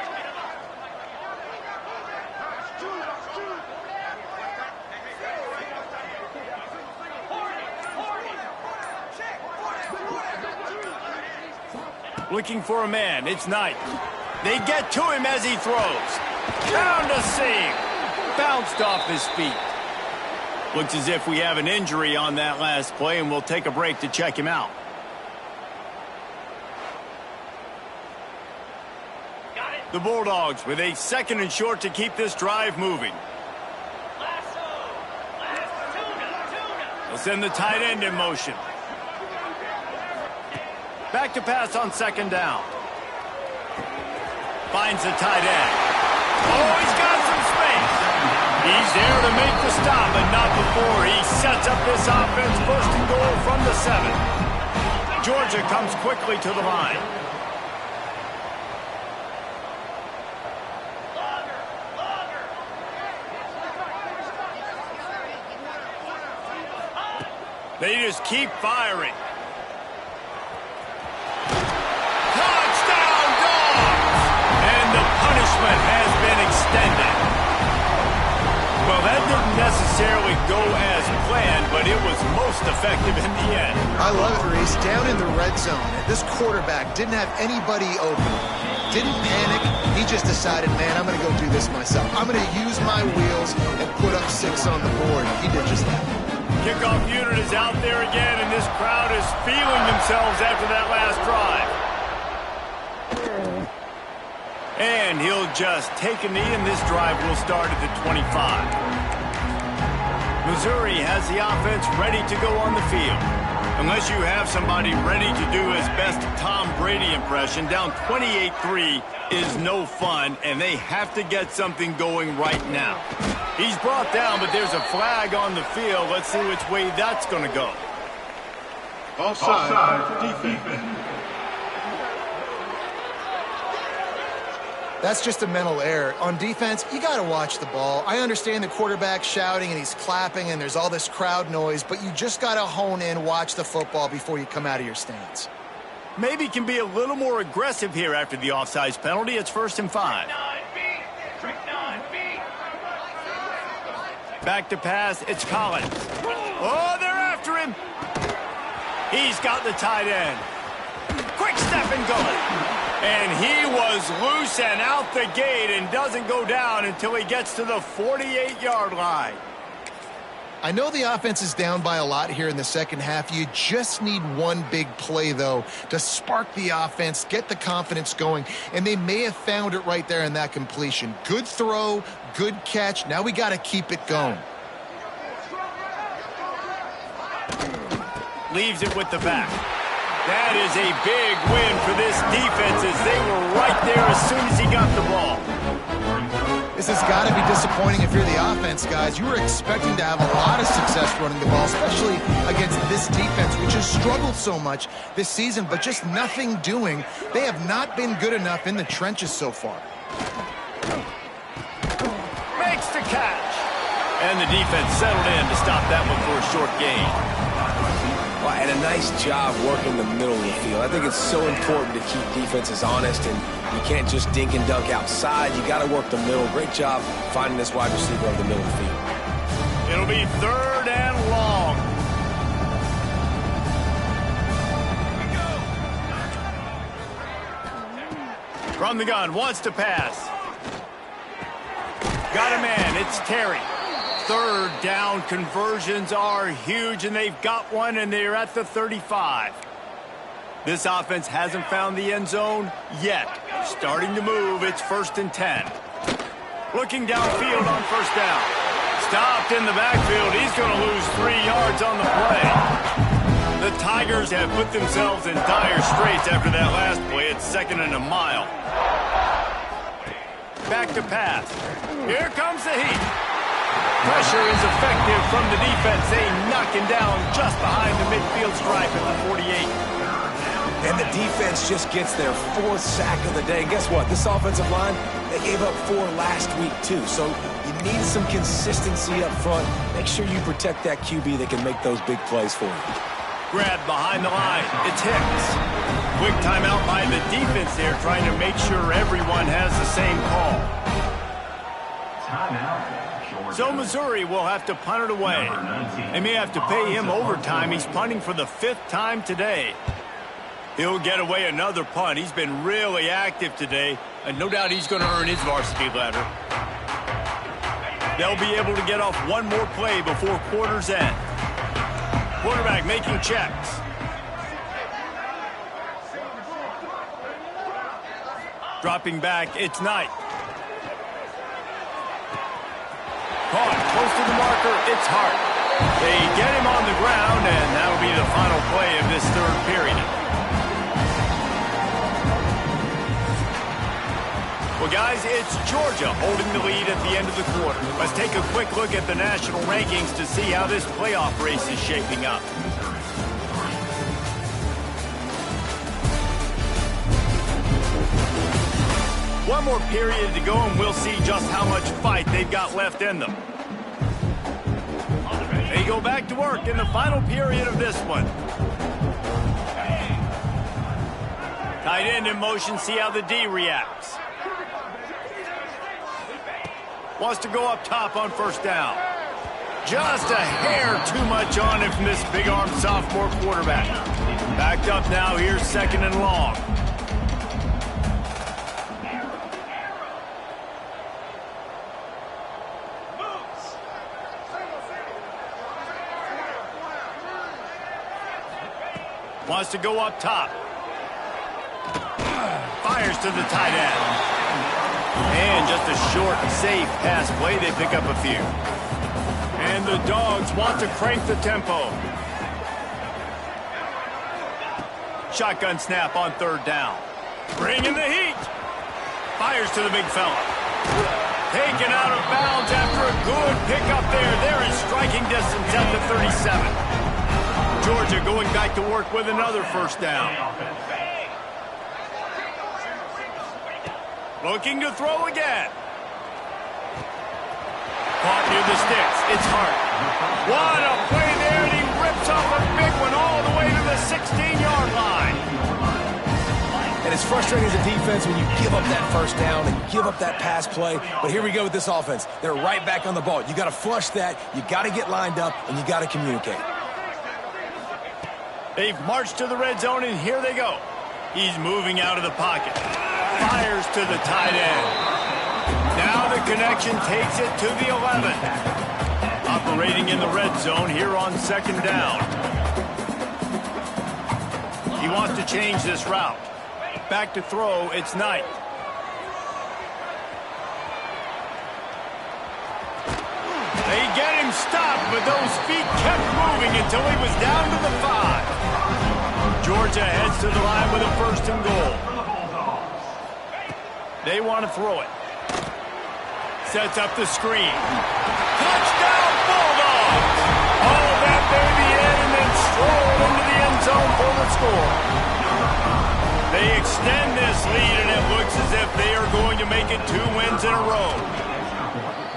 Looking for a man. It's Knight. They get to him as he throws. Down to seam. Bounced off his feet. Looks as if we have an injury on that last play, and we'll take a break to check him out. The Bulldogs with a 2nd and short to keep this drive moving. They'll send the tight end in motion. Back to pass on second down. Finds the tight end. Oh, he's got some space. He's there to make the stop, but not before he sets up this offense first and goal from the 7. Georgia comes quickly to the line. They just keep firing. Touchdown, Dogs! And the punishment has been extended. Well, that didn't necessarily go as planned, but it was most effective in the end. I love it, Reese. Down in the red zone, this quarterback didn't have anybody open. Didn't panic. He just decided, man, I'm going to go do this myself. I'm going to use my wheels and put up 6 on the board. He did just that. Kickoff unit is out there again, and this crowd is feeling themselves after that last drive. And he'll just take a knee, and this drive will start at the 25. Missouri has the offense ready to go on the field. Unless you have somebody ready to do his best Tom Brady impression, down 28-3 is no fun, and they have to get something going right now. He's brought down, but there's a flag on the field. Let's see which way that's going to go. Offside, defense. That's just a mental error. On defense, you got to watch the ball. I understand the quarterback shouting and he's clapping and there's all this crowd noise, but you just got to hone in, watch the football before you come out of your stance. Maybe can be a little more aggressive here after the offsides penalty. It's 1st and 5. Back to pass, it's Collins. Oh, they're after him. He's got the tight end. Quick step and going. And he was loose and out the gate and doesn't go down until he gets to the 48-yard line. I know the offense is down by a lot here in the second half. You just need one big play, though, to spark the offense, get the confidence going, and they may have found it right there in that completion. Good throw, good catch. Now we got to keep it going. Leaves it with the back. That is a big win for this defense as they were right there as soon as he got the ball. This has got to be disappointing if you're the offense, guys. You were expecting to have a lot of success running the ball, especially against this defense, which has struggled so much this season, but just nothing doing. They have not been good enough in the trenches so far. Makes the catch. And the defense settled in to stop that one for a short gain. Well, and a nice job working the middle of the field. I think it's so important to keep defenses honest, and you can't just dink and dunk outside. You got to work the middle. Great job finding this wide receiver over the middle of the field. It'll be 3rd and long. From the gun, wants to pass. Got a man, it's Terry. 3rd down conversions are huge, and they've got one, and they're at the 35. This offense hasn't found the end zone yet. Starting to move, it's 1st and 10. Looking downfield on 1st down. Stopped in the backfield. He's going to lose 3 yards on the play. The Tigers have put themselves in dire straits after that last play. It's 2nd and a mile. Back to pass. Here comes the heat. Pressure is effective from the defense. They knock him down just behind the midfield stripe at the 48. And the defense just gets their 4th sack of the day. And guess what? This offensive line, they gave up 4 last week, too. So you need some consistency up front. Make sure you protect that QB that can make those big plays for you. Grabbed behind the line. It's Hicks. Quick timeout by the defense there, trying to make sure everyone has the same call. Timeout. So Missouri will have to punt it away. They may have to pay him overtime. He's punting for the 5th time today. He'll get away another punt. He's been really active today, and no doubt he's going to earn his varsity letter. They'll be able to get off one more play before quarter's end. Quarterback making checks. Dropping back, it's Knight. Caught close to the marker, it's Hart. They get him on the ground, and that'll be the final play of this 3rd period. Well, guys, it's Georgia holding the lead at the end of the quarter. Let's take a quick look at the national rankings to see how this playoff race is shaping up. One more period to go, and we'll see just how much fight they've got left in them. They go back to work in the final period of this one. Tight end in motion, see how the D reacts. Wants to go up top on first down. Just a hair too much on it from this big-armed sophomore quarterback. Backed up now, here's second and long. Wants to go up top. Fires to the tight end. And just a short, safe pass play. They pick up a few. And the Dogs want to crank the tempo. Shotgun snap on third down. Bringing the heat. Fires to the big fella. Taken out of bounds after a good pickup there. They're in striking distance at the 37. Georgia going back to work with another first down. Looking to throw again. Caught near the sticks. It's Hart. What a play there, and he rips off a big one all the way to the 16-yard line. And it's frustrating as a defense when you give up that first down and give up that pass play. But here we go with this offense. They're right back on the ball. You got to flush that. You got to get lined up, and you got to communicate. They've marched to the red zone, and here they go. He's moving out of the pocket. Fires to the tight end. Now the connection takes it to the 11. Operating in the red zone here on second down. He wants to change this route. Back to throw, it's Knight. They get him stopped, but those feet kept moving until he was down to the 5. Georgia heads to the line with a first and goal. They want to throw it. Sets up the screen. Touchdown, Bulldogs! Haul that baby in and then stroll into the end zone for the score. They extend this lead, and it looks as if they are going to make it 2 wins in a row.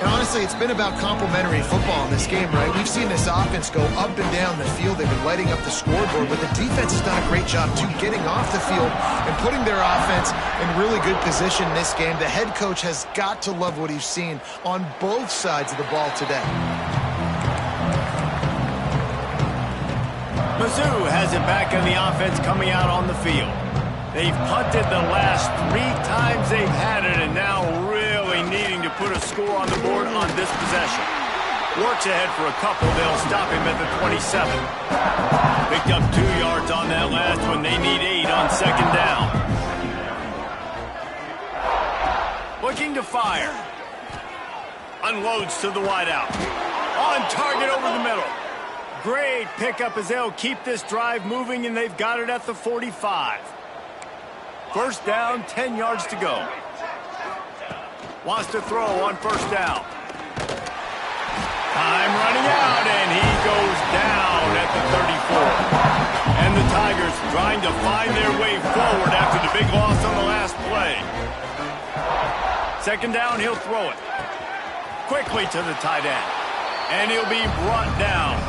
And honestly, it's been about complementary football in this game, right? We've seen this offense go up and down the field. They've been lighting up the scoreboard, but the defense has done a great job, too, getting off the field and putting their offense in really good position in this game. The head coach has got to love what he's seen on both sides of the ball today. Mizzou has it back in the offense coming out on the field. They've punted the last 3 times they've had it, and now really needing to put a score on the board on this possession. Works ahead for a couple. They'll stop him at the 27. Picked up 2 yards on that last one. They need 8 on second down. Looking to fire. Unloads to the wideout. On target over the middle. Great pickup as they'll keep this drive moving, and they've got it at the 45. First down, 10 yards to go. Wants to throw on first down. Time running out, and he goes down at the 34. And the Tigers trying to find their way forward after the big loss on the last play. Second down, he'll throw it. Quickly to the tight end. And he'll be brought down.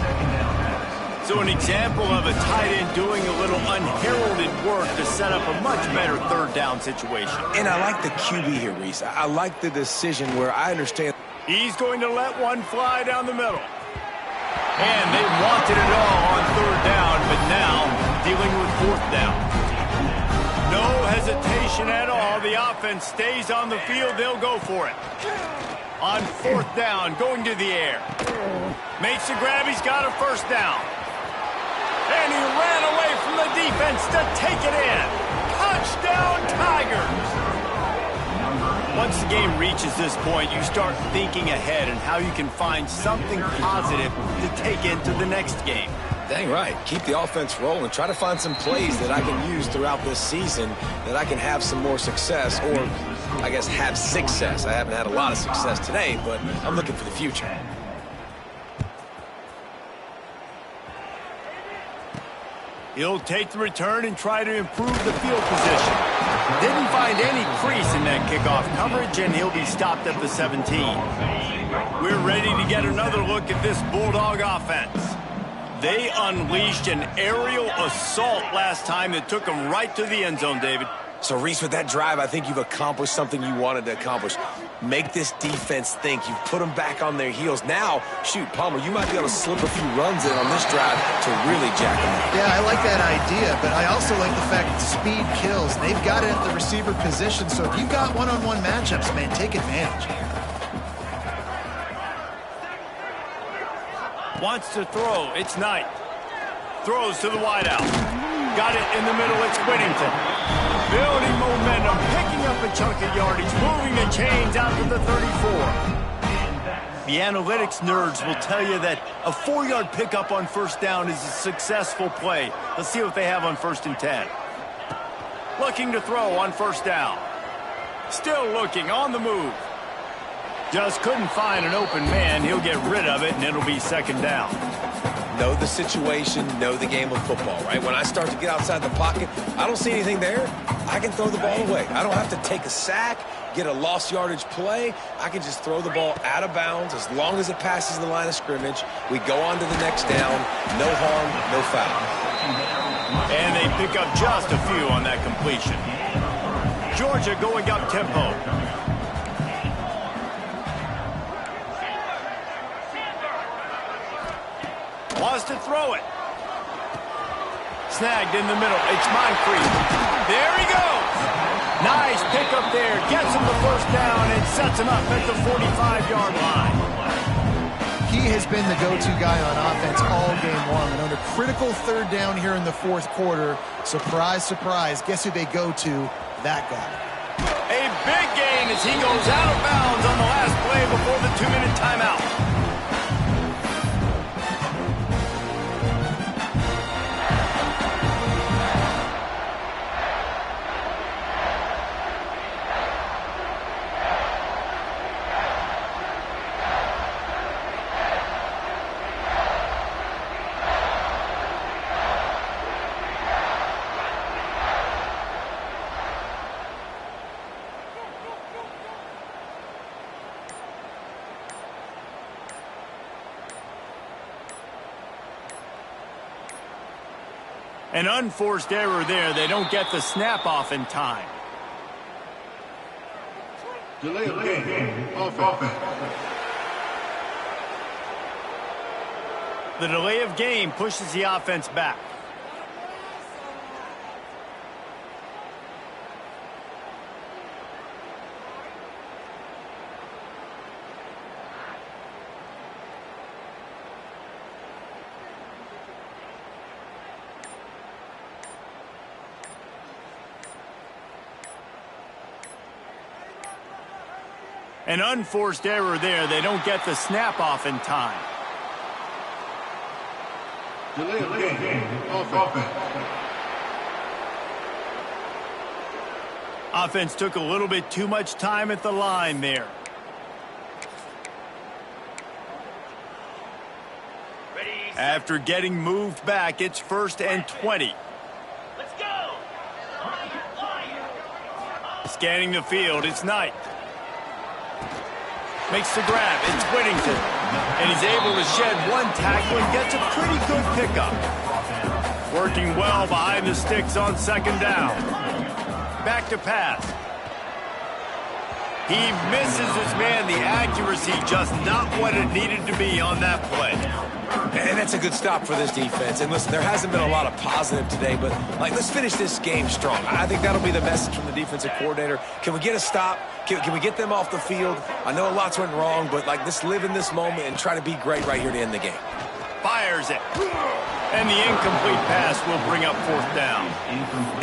So an example of a tight end doing a little unheralded work to set up a much better third down situation. And I like the QB here, Reese. I like the decision where I understand. He's going to let one fly down the middle. And they wanted it all on third down, but now dealing with fourth down. No hesitation at all. The offense stays on the field. They'll go for it. On fourth down, going to the air. Makes the grab. He's got a first down. And he ran away from the defense to take it in. Touchdown, Tigers! Once the game reaches this point, you start thinking ahead and how you can find something positive to take into the next game. Dang right. Keep the offense rolling. Try to find some plays that I can use throughout this season that I can have some more success, or I guess, have success. I haven't had a lot of success today, but I'm looking for the future. He'll take the return and try to improve the field position. Didn't find any crease in that kickoff coverage, and he'll be stopped at the 17. We're ready to get another look at this Bulldog offense. They unleashed an aerial assault last time that took them right to the end zone, David. So, Reese, with that drive, I think you've accomplished something you wanted to accomplish. Make this defense think. You've put them back on their heels. Now, shoot, Palmer, you might be able to slip a few runs in on this drive to really jack them up. Yeah, I like that idea, but I also like the fact that speed kills. They've got it at the receiver position, so if you've got one-on-one matchups, man, take advantage. Wants to throw. It's Knight. Throws to the wideout. Got it in the middle. It's Whittington. Building momentum, picking up a chunk of yardage, moving the chains out to the 34. The analytics nerds will tell you that a 4-yard pickup on first down is a successful play. Let's see what they have on 1st and 10. Looking to throw on first down. Still looking, on the move. Just couldn't find an open man. He'll get rid of it, and it'll be 2nd down. Know the situation, know the game of football, right? When I start to get outside the pocket, I don't see anything there, I can throw the ball away. I don't have to take a sack, get a lost yardage play. I can just throw the ball out of bounds as long as it passes the line of scrimmage. We go on to the next down. No harm, no foul. And they pick up just a few on that completion. Georgia going up tempo. Wants to throw it. Snagged in the middle. It's Moncrief. There he goes. Nice pickup there. Gets him the first down and sets him up at the 45-yard line. He has been the go-to guy on offense all game long. And on a critical 3rd down here in the 4th quarter, surprise, surprise, guess who they go to? That guy. A big gain as he goes out of bounds on the last play before the 2-minute timeout. An unforced error there. They don't get the snap off in time. Delay of game. Offense. The delay of game pushes the offense back. An unforced error there. They don't get the snap off in time. Delay of game. Offense. Offense took a little bit too much time at the line there. After getting moved back, it's 1st and 20. Let's go. Scanning the field, it's Knight. Makes the grab, it's Whittington. And he's able to shed one tackle and gets a pretty good pickup. Working well behind the sticks on 2nd down. Back to pass. He misses his man. The accuracy just not what it needed to be on that play. And that's a good stop for this defense. And listen, there hasn't been a lot of positive today, but let's finish this game strong. I think that'll be the message from the defensive coordinator. Can we get a stop? Can we get them off the field? I know lots went wrong, but let's live in this moment and try to be great right here to end the game. Fires it. And the incomplete pass will bring up 4th down.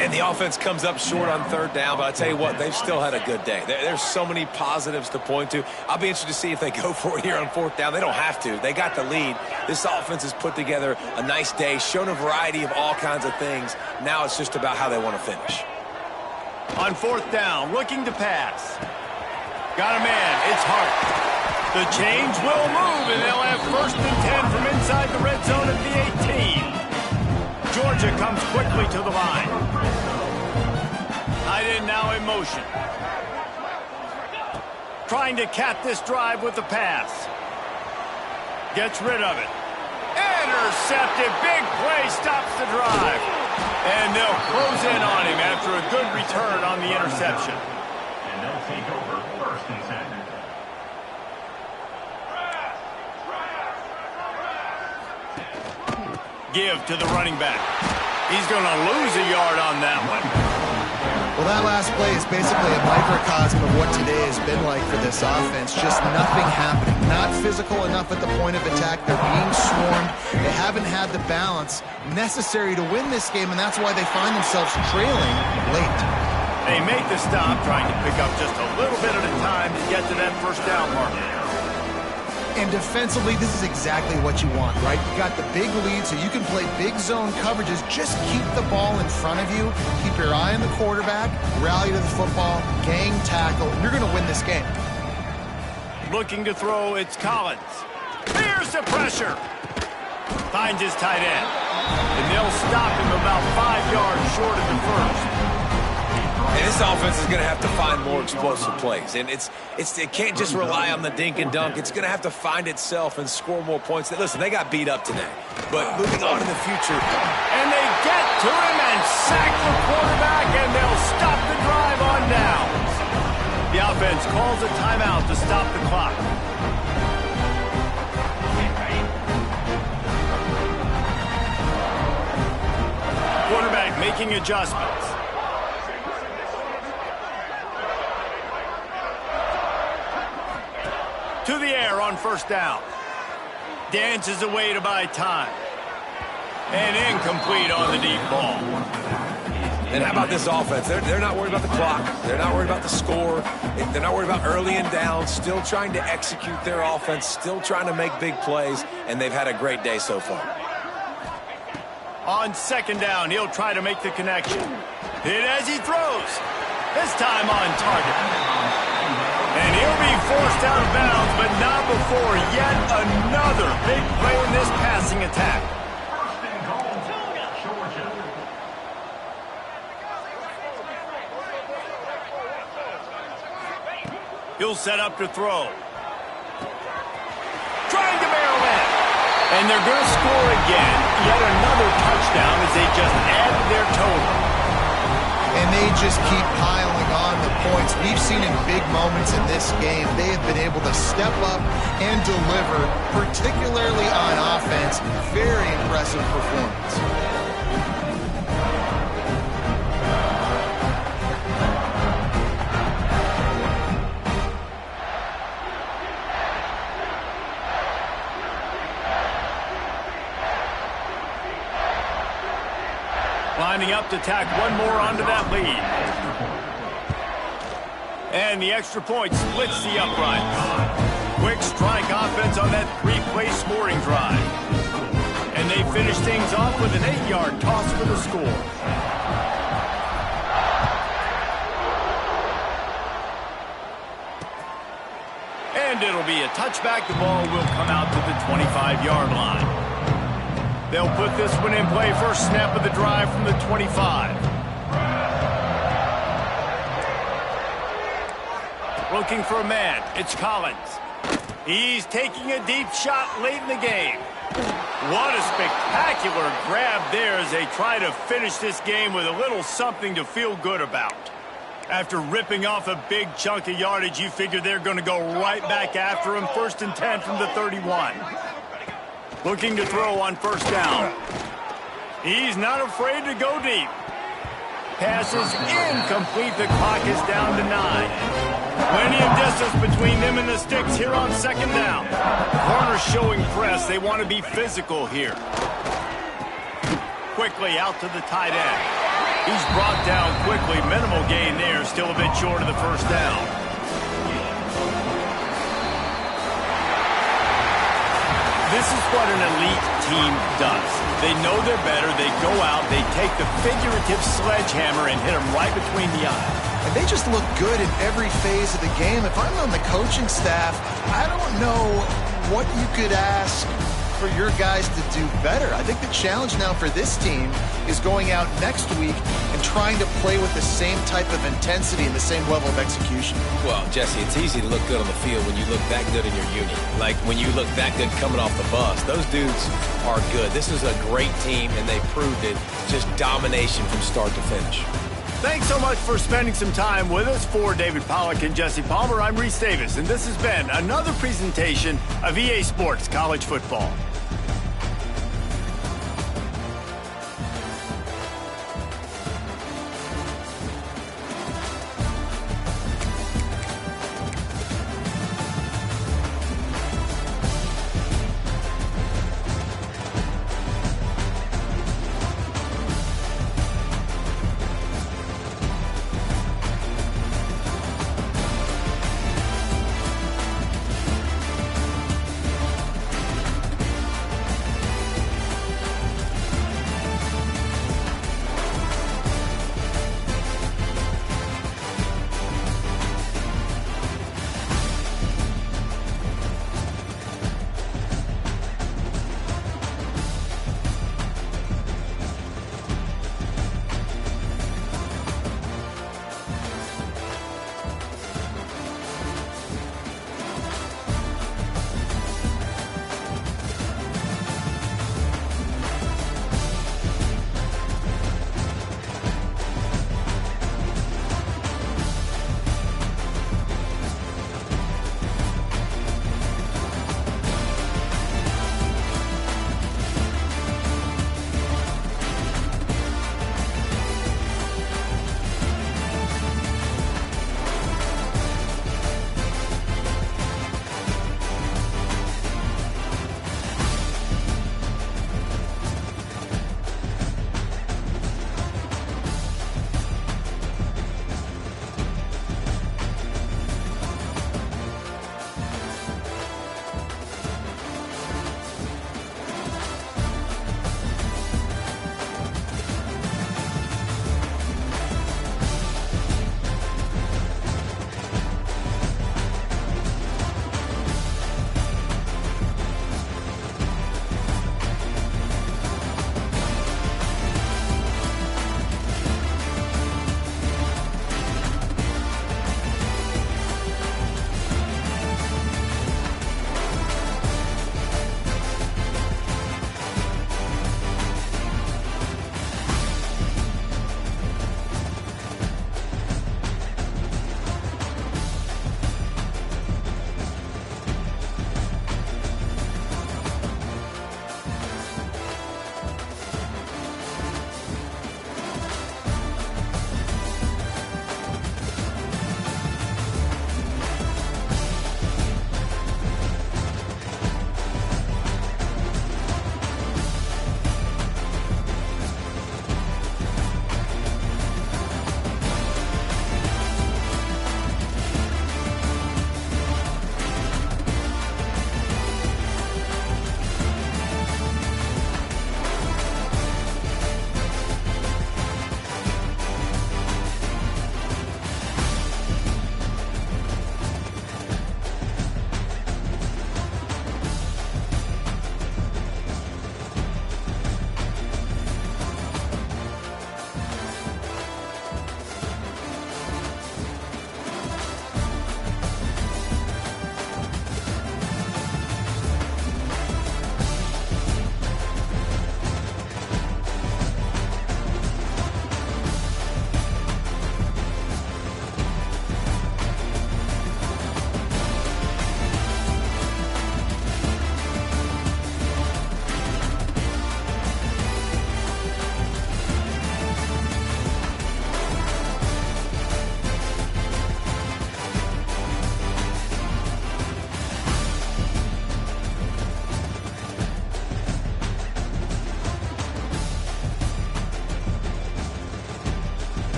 And the offense comes up short on 3rd down, but I tell you what, they've still had a good day. There's so many positives to point to. I'll be interested to see if they go for it here on 4th down. They don't have to. They got the lead. This offense has put together a nice day, shown a variety of all kinds of things. Now it's just about how they want to finish. On fourth down, looking to pass. Got a man, it's Hart. The change will move, and they'll have 1st and 10 from inside the red zone at the 18. Georgia comes quickly to the line. Tight end now in motion. Trying to cap this drive with the pass. Gets rid of it. Intercepted. Big play stops the drive. And they'll close in on him after a good return on the interception. And they'll take over 1st and 10. Give to the running back. He's going to lose a yard on that one. Well, that last play is basically a microcosm of what today has been like for this offense. Just nothing happening. Not physical enough at the point of attack. They're being swarmed. They haven't had the balance necessary to win this game, and that's why they find themselves trailing late. They make the stop, trying to pick up just a little bit at a time to get to that 1st down marker. And defensively, this is exactly what you want, right? You got the big lead, so you can play big zone coverages. Just keep the ball in front of you. Keep your eye on the quarterback. Rally to the football. Gang tackle. You're going to win this game. Looking to throw, it's Collins. Here's the pressure. Finds his tight end. And they'll stop him about 5 yards short of the 1st. And this offense is going to have to find more explosive plays. And it can't just rely on the dink and dunk. It's going to have to find itself and score more points. Listen, they got beat up today. But moving on in the future. And they get to him and sack the quarterback, and they'll stop the drive on downs. The offense calls a timeout to stop the clock. Quarterback making adjustments. To the air on 1st down. Dances away to buy time. And incomplete on the deep ball. And how about this offense? They're not worried about the clock. They're not worried about the score. They're not worried about early and down. Still trying to execute their offense. Still trying to make big plays. And they've had a great day so far. On 2nd down, he'll try to make the connection. Hit as he throws. This time on target. And he'll be forced out of bounds, but not before yet another big play in this passing attack. 1st and goal, Georgia. He'll set up to throw. Trying to barrel in. And they're going to score again. Yet another touchdown as they just added their total. And they just keep piling on the points. We've seen in big moments in this game, they have been able to step up and deliver, particularly on offense. Very impressive performance. Lining up to tack one more onto that lead. And the extra point splits the uprights. Quick strike offense on that 3-play scoring drive. And they finish things off with an 8-yard toss for the score. And it'll be a touchback. The ball will come out to the 25-yard line. They'll put this one in play. First snap of the drive from the 25. Looking for a man. It's Collins. He's taking a deep shot late in the game. What a spectacular grab there as they try to finish this game with a little something to feel good about. After ripping off a big chunk of yardage, you figure they're going to go right back after him. 1st and 10 from the 31. Looking to throw on 1st down. He's not afraid to go deep. Pass is incomplete. The clock is down to 9. Plenty of distance between them and the sticks here on 2nd down. Corners showing press. They want to be physical here. Quickly out to the tight end. He's brought down quickly. Minimal gain there. Still a bit short of the 1st down. This is what an elite team does. They know they're better. They go out. They take the figurative sledgehammer and hit them right between the eyes. And they just look good in every phase of the game. If I'm on the coaching staff, I don't know what you could ask for your guys to do better. I think the challenge now for this team is going out next week and trying to play with the same type of intensity and the same level of execution. Well, Jesse, it's easy to look good on the field when you look that good in your unit. Like when you look that good coming off the bus. Those dudes are good. This is a great team, and they proved it. Just domination from start to finish. Thanks so much for spending some time with us. For David Pollack and Jesse Palmer, I'm Reese Davis, and this has been another presentation of EA Sports College Football.